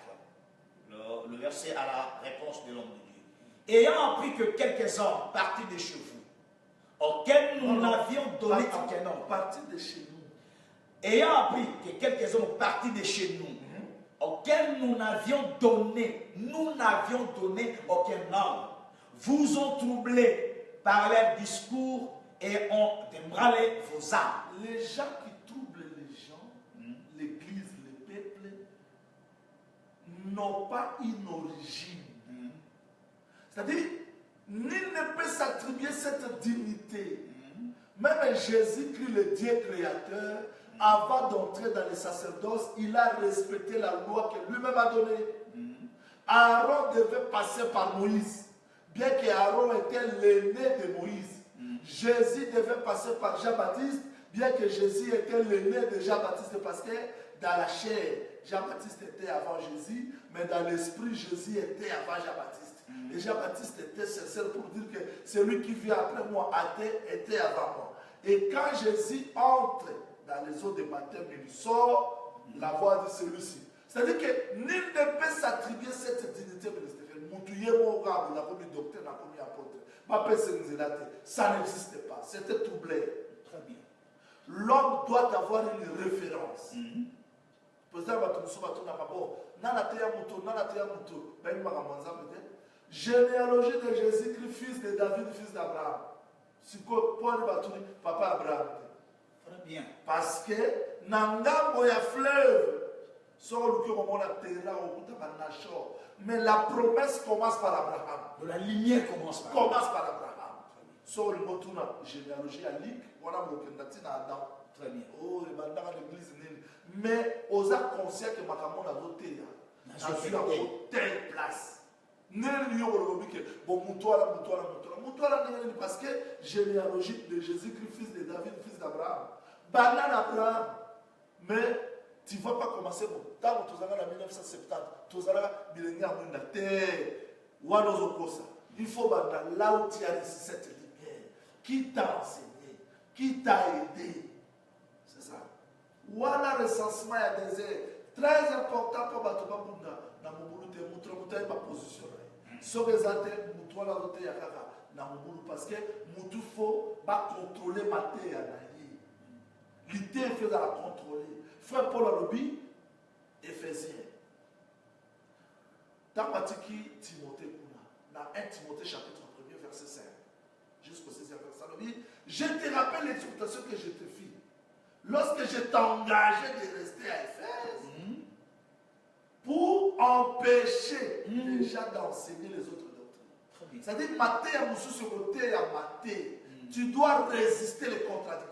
Le verset à la réponse de l'homme de Dieu. Ayant appris que quelques hommes partis de chez vous, auxquels nous n'avions donné aucun nom. Partis de chez nous. Ayant appris que quelques hommes partis de chez nous, auxquels nous n'avions donné aucun nom, vous ont troublé par leur discours et ont ébranlé vos âmes. Les gens qui troublent les gens, l'église, le peuple, n'ont pas une origine. C'est-à-dire, nul ne peut s'attribuer cette dignité. Même Jésus-Christ, le Dieu créateur, avant d'entrer dans le sacerdoce, il a respecté la loi que lui-même a donnée. Aaron devait passer par Moïse, bien qu'Aaron était l'aîné de Moïse. Jésus devait passer par Jean-Baptiste, bien que Jésus était l'aîné de Jean-Baptiste, parce que dans la chair, Jean-Baptiste était avant Jésus, mais dans l'esprit, Jésus était avant Jean-Baptiste. Et Jean-Baptiste était sincère pour dire que celui qui vient après moi, athée, était avant moi. Et quand Jésus entre dans les eaux de baptême, il sort, la voix de celui-ci. C'est-à-dire que nul ne peut s'attribuer cette dignité ministérielle. Ça n'existe pas. C'était troublé. Très bien. L'homme doit avoir une référence. Généalogie de Jésus-Christ, fils de David, fils d'Abraham. Papa Abraham. Très bien. Parce que Nangambo ya fleuve. Mais la promesse commence par Abraham. La lumière commence par Abraham. So le mot généalogie à Ligue, voilà mon Adam. Très bien. Oh, les bandits de l'église. Mais aux actes conscients que Makamon a voté, à telle place. Parce que généalogie de Jésus-Christ, fils de David, fils d'Abraham. Banane Abraham. Mais tu ne vas pas commencer. Dans tu en 1970, tu as il faut là où tu as reçu cette lumière. Qui t'a enseigné? Qui t'a aidé? C'est ça. Voilà le recensement à des très important pour Batoba Bunda. Dans mon boulot, tu as ma position. Sauf les athées, tu as la route dans mon boulot. Parce que il faut contrôler ma terre. L'idée fait de la contrôler. Frère Paul a lobby, Éphésiens. Dans Matiki, Timothée, dans 1 Timothée chapitre 1er, verset 5, jusqu'au 6e verset, je te rappelle l'exhortation que je te fis. Lorsque je t'engageais de rester à Éphèse, pour empêcher les gens d'enseigner les autres doctrines. C'est-à-dire, maté à Moussou sur le thé à maté, tu dois résister les contradicteurs.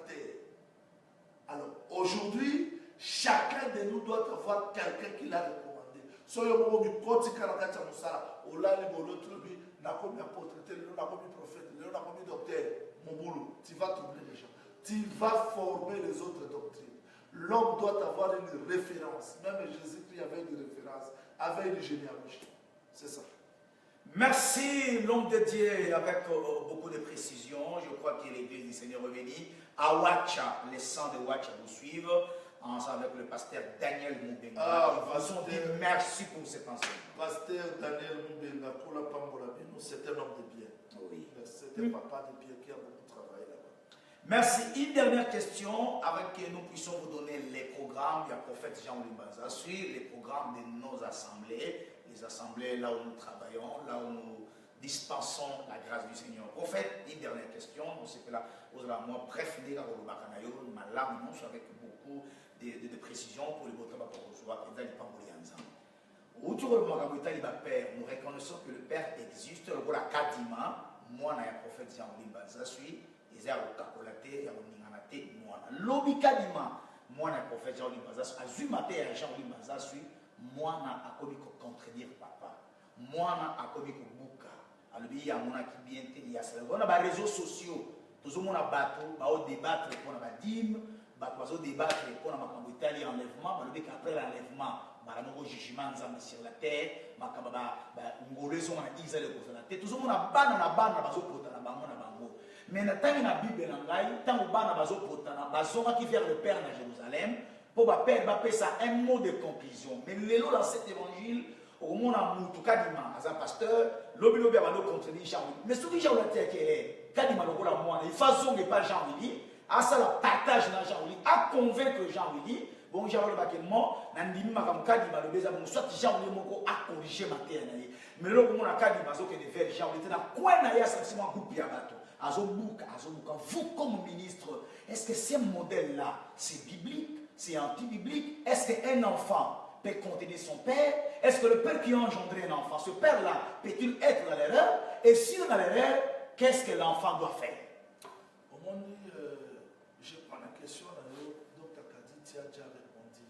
Alors, aujourd'hui, chacun de nous doit avoir quelqu'un qui l'a recommandé. soyo moko bikoti kala kati ya mosala olali boloto lobi nakomi apôtre te lelo nakomi prophète lelo nakomi docteur mobulu tu vas troubler les gens, tu vas former les autres doctrines. L'homme doit avoir une référence. Même Jésus-Christ avait une référence, avait une généalogie. C'est ça. Merci l'homme de Dieu avec beaucoup de précision. Je crois que l'église du Seigneur est bénie. À Ouacha, les saints de Ouacha vous suivent, ensemble avec le pasteur Daniel Moubenga. Ils vous ont dit merci pour cette enseignement. Pasteur Daniel Moubenga, pour la Pambolabino, c'est un homme de bien. Oui. C'est un papa de bien qui a beaucoup travaillé là-bas. Merci. Une dernière question avec que nous puissions vous donner les programmes. Il y a prophète Jean-Louis Banza suit les programmes de nos assemblées. Les assemblées là où nous travaillons, là où nous dispensons la grâce du Seigneur. Prophète, une dernière question. On sait que là, vous allez moi préférer ma langue, avec beaucoup de précision pour les autres pour recevoir et d'aller pas mourir ensemble. Autour de Père, nous reconnaissons que le Père existe. Le voilà Kadima, moi, le prophète Jean-Louis Banza suit. Ils ont calculé, ils ont ninganate, moi. Lobi Kadima, moi, le prophète Jean-Louis Banza suit. Azumate Jean-Louis Banza suit. Moi, je suis contredire papa. Moi, je suis bouka. Alors, il y a mon qui bien il y a ça. On a les réseaux sociaux. Tout le monde a battu, on débattre pour la dîme, on débattre pour la enlèvement. Après l'enlèvement, on a un jugement sur la terre. On a un raison à Israël pour la terre. Tout le monde a ban na ban na bazo pour la bango na bango. Mais na tant na Bible na ngai, tant ban na bazo pour na bazo qui vers le Père à Jérusalem. Pour ma père, ça un mot de conclusion. Mais l'élo dans cet évangile, au monde a moutou kadima, as un pasteur, l'obi a contredit Jean-Louis. Mais ce que Jean-Louis a dit, kadima le rôle à moi, il façon de pas Jean-Louis, à ça la partage dans Jean-Louis, à convaincre Jean-Louis. Bon, Jean-Louis bakement, nandimi makam kadima le beza, soit Jean-Louis moko a corrigé ma terre. Mais là, on a kadima, zo que de faire Jean-Louis, dans quoi n'a ya sentiment couper à bateau. Azobuka. Vous comme ministre, est-ce que ce modèle-là, c'est biblique? C'est anti-biblique. Est-ce qu'un enfant peut contenir son père? Est-ce que le père qui a engendré un enfant, ce père-là, peut-il être dans l'erreur? Et si on a l'erreur, qu'est-ce que l'enfant doit faire? Au moment dit, je prends la question, donc Akadi, tu as déjà répondu.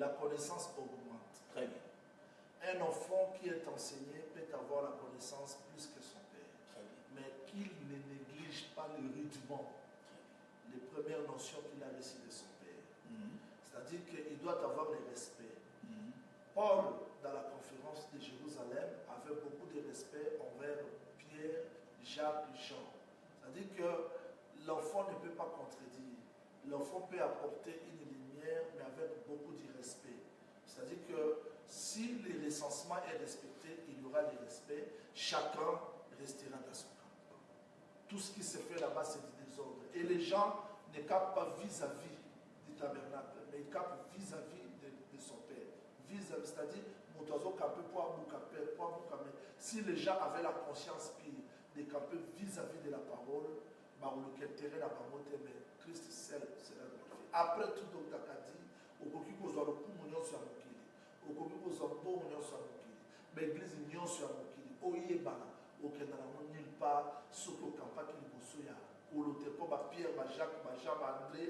La connaissance augmente. Très bien. Un enfant qui est enseigné peut avoir la connaissance plus que son père. Très bien. Mais qu'il ne néglige pas les rudiments, les premières notions qu'il a reçues de son père. C'est-à-dire qu'il doit avoir le respect. Paul, dans la conférence de Jérusalem, avait beaucoup de respect envers Pierre, Jacques, Jean. C'est-à-dire que l'enfant ne peut pas contredire. L'enfant peut apporter une lumière, mais avec beaucoup de respect. C'est-à-dire que si le recensement est respecté, il y aura le respect. Chacun restera dans son camp. Tout ce qui se fait là-bas, c'est du désordre. Et les gens ne capent pas vis-à-vis du tabernacle, mais ils capent vis-à-vis de son père. Vis-à-vis, c'est-à-dire, si les gens avaient la conscience pire de camper vis-à-vis de la parole, mais Christ seul sera glorifié. Après tout, donc, au mais l'église n'y sur nulle part, ce que campagne qui vous ou le Pierre, Jacques, Jean, André,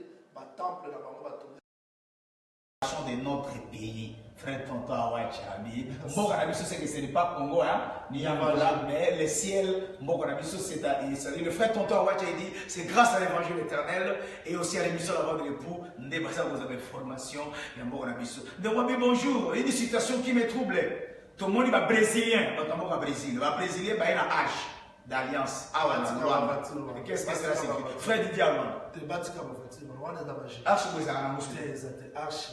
temple, de notre pays, frère Tonton Awachabi. C'est que ce n'est pas Congo, ni Angola, mais le ciel, c'est le frère Tonton Awachabi dit c'est grâce à l'évangile éternel et aussi à l'émission La Voix de l'époux, vous avez formation. Donc, bonjour, il y a une situation qui me trouble. Tout le monde est brésilien, notamment au Brésil. Le brésilien, il y a une hache d'alliance. Qu'est-ce que c'est là? Frère Didier Allemand. Arche, vous avez arche.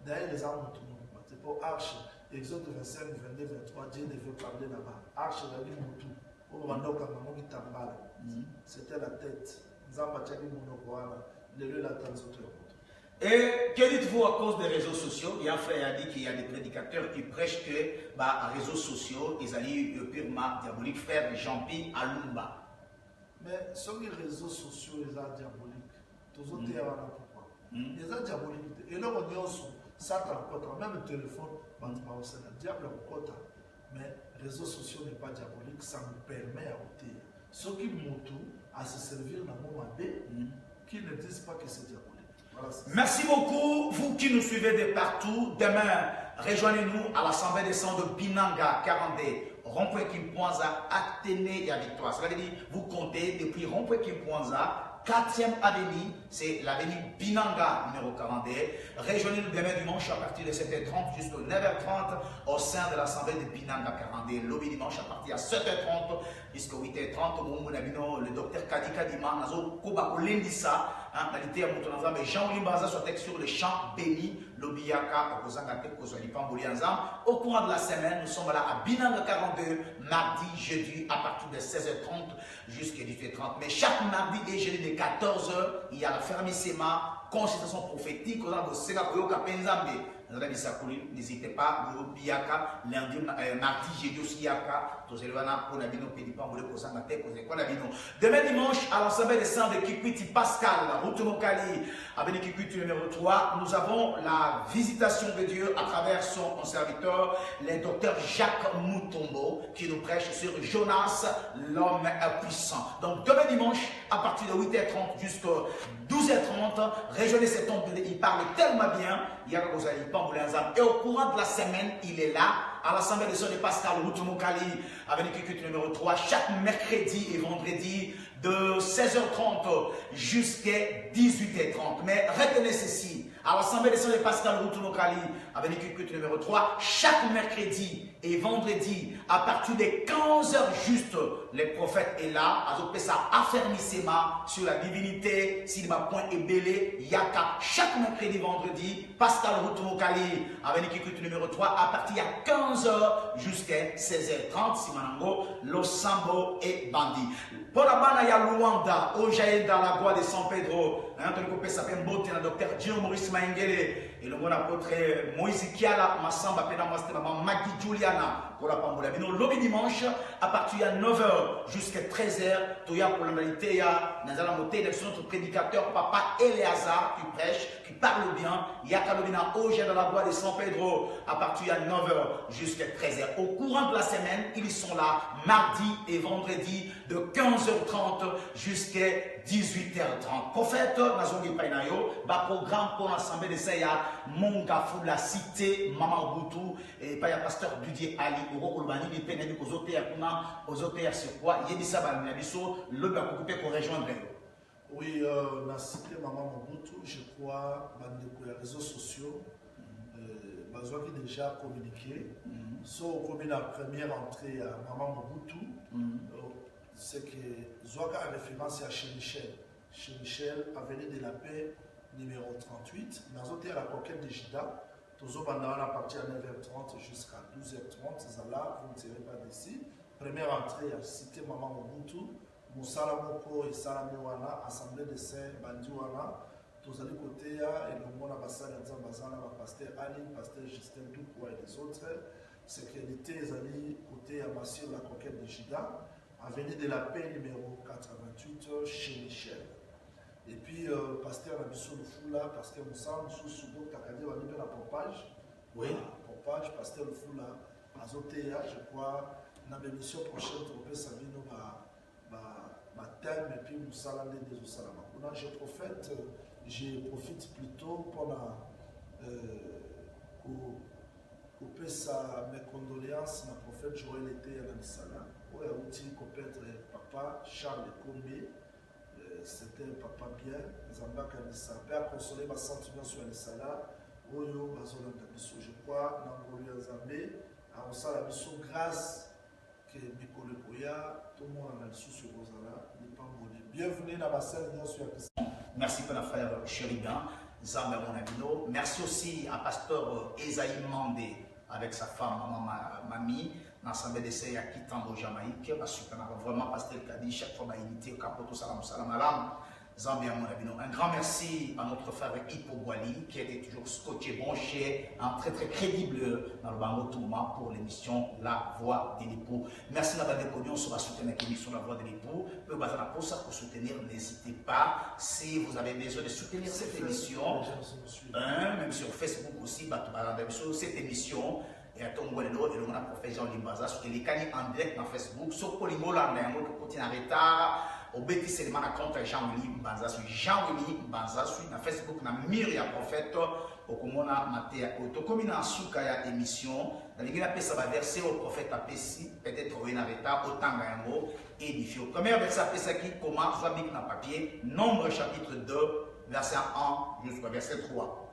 D'ailleurs, les armes tout le monde. C'est pour arche. Exode 25, 22, 23, Dieu devait parler là-bas. Arche, la vie Moutou. C'était la tête. Et que dites-vous à cause des réseaux sociaux? Il y a un frère qui a dit qu'il y a des prédicateurs qui prêchent que les réseaux sociaux, ils allaient purement diaboliques, frère Jean-Pierre Alumba. Mais sur les réseaux sociaux, ils sont diaboliques. Tous les autres, pourquoi? Ils sont diaboliques. Et là, on dit ça, même le téléphone, c'est le diable au côté. Mais les réseaux sociaux n'est pas diabolique, ça nous permet à ôter. Ceux qui montent à se servir dans le moment B, qui ne disent pas que c'est diabolique. Voilà, merci beaucoup, vous qui nous suivez de partout. Demain, rejoignez-nous à l'Assemblée des Saints de Binanga, 40D. Rond-point Kimpoanza, Athénée et à Victoire. Ça veut dire, vous comptez depuis Rond-point Kimpoanza, 4e avenue, c'est l'avenue Binanga, numéro 40D. Rejoignez-nous demain dimanche à partir de 7h30 jusqu'à 9h30 au sein de l'Assemblée de Binanga 40D. Lobby dimanche à partir de 7h30 jusqu'à 8h30. Le docteur Kadika Dima, Nazo Kobako Lendissa, qualité à Moutonazam, et Jean Limbaza sur texte sur le champ béni, Lobbyaka, Kozangate, Kozalipan, Boulianzam. Au courant de la semaine, nous sommes là à Binanga 42, mardi, jeudi, à partir de 16h30 jusqu'à 18h30. Mais chaque mardi et jeudi de 14h, il y a la fermissement, consultation prophétique, n'hésitez pas, lundi, mardi, jeudi aussi, demain dimanche, à l'Assemblée des Saints de Kikwiti Pascal, route Mokali, avec Kikwiti numéro 3, nous avons la visitation de Dieu à travers son serviteur, le docteur Jacques Moutombo, qui nous prêche sur Jonas, l'homme puissant. Donc demain dimanche, à partir de 8h30 jusqu'à 12h30, rejoignez cet homme, il parle tellement bien, et au courant de la semaine, il est là, à l'Assemblée des Sœurs de Pascal, route Mokali, avec l'équipe numéro 3, chaque mercredi et vendredi, de 16h30 jusqu'à 18h30. Mais retenez ceci, à l'Assemblée des Sœurs de Pascal, route Mokali, avec l'équipe numéro 3, chaque mercredi et vendredi, à partir de 15h juste, le prophète est là, à sa affermissement sur la divinité, s'il m'a point ébélé, Yaka, chaque mercredi, vendredi, Pascal Routoumokali, avec l'équipe numéro 3, à partir de 15h jusqu'à 16h30, Simanango, Losambo et Bandi. Pour la bande, il y a Luanda, Ojaï dans la voie de San Pedro, le s'appelle Mbote, le docteur Dieu Maurice Maingele, et le bon apôtre Moïse Kiala, Massamba, Pédamasté, Maman Magui Juliana, pour la Pamboula. Lobby dimanche, à partir de 9h jusqu'à 13h, Toya pour la réalité, il y a Nazala Moté, notre prédicateur, Papa Eleazar, qui prêche, qui parle bien, il y a Kalobina Ojaï dans la voie de San Pedro, à partir de 9h jusqu'à 13h. Au courant de la semaine, ils sont là, mardi et vendredi, de 15h30 jusqu'à 18h30. Prophète, Nazongi Painayo, bas programme pour l'Assemblée de Saya, Mongafou, la cité, Maman Boutou, et pas pasteur Didier Ali, Oro Kolbani, les pénèdes aux hôtels, aux hôtels sur quoi, Yedissa Balinabiso, le bas coupé pour rejoindre. Oui, la cité Maman Boutou, je crois, dans les réseaux sociaux, besoin qui déjà communiqué. Sauf comme la première entrée à Maman Mobutu, c'est que Zouaka a référence à chez Michel. Chez Michel, avenue de la Paix, numéro 38. Dans l'hôtel à la conquête de Jida, toujours pendant la partie à 9h30 jusqu'à 12h30. Là, vous ne tirez pas d'ici. Première entrée à cité Maman Mobutu, Moussala Moko et Salamiwana, Assemblée de Saint-Bandiwana. Tous les côtés, et le monde a passé à Zambazana, pasteur Ali, pasteur Justin Doukoua et les autres. Sécurité, les amis, côté à Massio, la conquête de Jida, avenue de la Paix, numéro 88, chez Michel. Et puis, pasteur Nabisso le Foula, pasteur Moussa, Moussou Soudou, Takadi, va libérer la pompage. Oui. Pompage, pasteur le Foula, Azotea, je crois, dans l'émission prochaine, Tropé Sabino, ma thème, et puis Moussa Landé des Osalama. Je profite plutôt pour couper mes condoléances à prophète Joël était à l'Anisala. Oui, outil peut-être papa Charles Combe, c'était un papa bien. Zambak Anissa, père consolé ma sentiment sur l'Anisala. Oyo Bazola Dabiso, je crois, Nangolia Zambé, à Osala Biso, grâce que Mikole Koya, tout le monde a le sous sur Rosala, n'est pas bonné. Bienvenue dans ma salle de sur la. Merci pour la frère Chéribin, Zambé Monabino. Merci aussi à pasteur Esaïe Mandé avec sa femme, maman Mami, dans l'Assemblée des Seigneurs qui tend au Jamaïque. Vraiment, pasteur Kadi, chaque fois, il était au Capoto Salam Salam Alam. Zambé Monabino. Un grand merci à notre frère Hippo Boali qui était toujours scotché, branché, très très crédible dans le Bango Touma pour l'émission La Voix de l'époux. Merci d'avoir déconnu, on va soutenir l'émission La Voix de l'époux. Pour soutenir, n'hésitez pas. Si vous avez besoin de soutenir cette émission, même sur Facebook aussi, cette émission. Et à ton et le mon prophète Jean Limbaza, sur les canaux en direct dans Facebook, sur Polingola, on a un autre côté en retard. au bêtis seulement à compte Jean-Willy Mbanza, sur Jean-Willy Mbanza, sur Facebook, na Myria Prophète, au Komona Matéa, au Tokomina Soukaya émission, dans les gars, ça va verser au prophète Apessi, peut-être au Enareta, au Tangayango, édifié. Premier verset Apessi qui commence, soit dans papier, Nombre chapitre 2, verset 1 jusqu'au verset 3.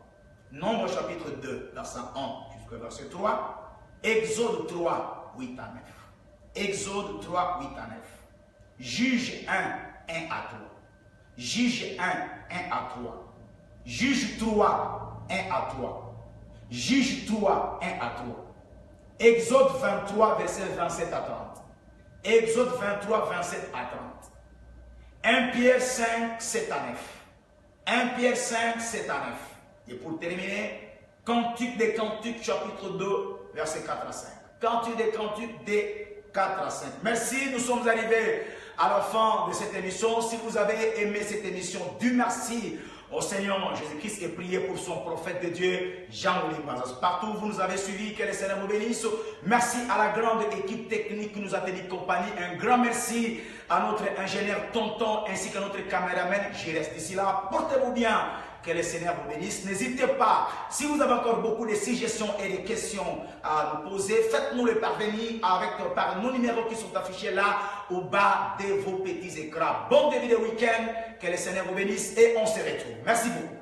Nombre chapitre 2, verset 1 jusqu'au verset 3. Exode 3, 8 à 9. Exode 3, 8 à 9. Juge 1, 1 à 3. Juge 1, 1 à 3. Juge 3, 1 à 3. Juge 3, 1 à 3. Exode 23, verset 27 à 30. Exode 23, 27 à 30. 1 Pierre 5, 7 à 9. 1 Pierre 5, 7 à 9. Et pour terminer, Cantique des Cantiques, chapitre 2, verset 4 à 5. Cantique des Cantiques, des 4 à 5. Merci, nous sommes arrivés à la fin de cette émission. Si vous avez aimé cette émission, Dieu merci au Seigneur Jésus-Christ et priez pour son prophète de Dieu, Jean-Willy Mbanza. Partout où vous nous avez suivis, que le Seigneur vous bénisse. Merci à la grande équipe technique qui nous a tenu compagnie. Un grand merci à notre ingénieur Tonton ainsi qu'à notre caméraman. Je reste ici là. Portez-vous bien. Que le Seigneur vous bénisse. N'hésitez pas, si vous avez encore beaucoup de suggestions et de questions à nous poser, faites-nous les parvenir par nos numéros qui sont affichés là au bas de vos petits écrans. Bon début de week-end, que le Seigneur vous bénisse et on se retrouve. Merci beaucoup.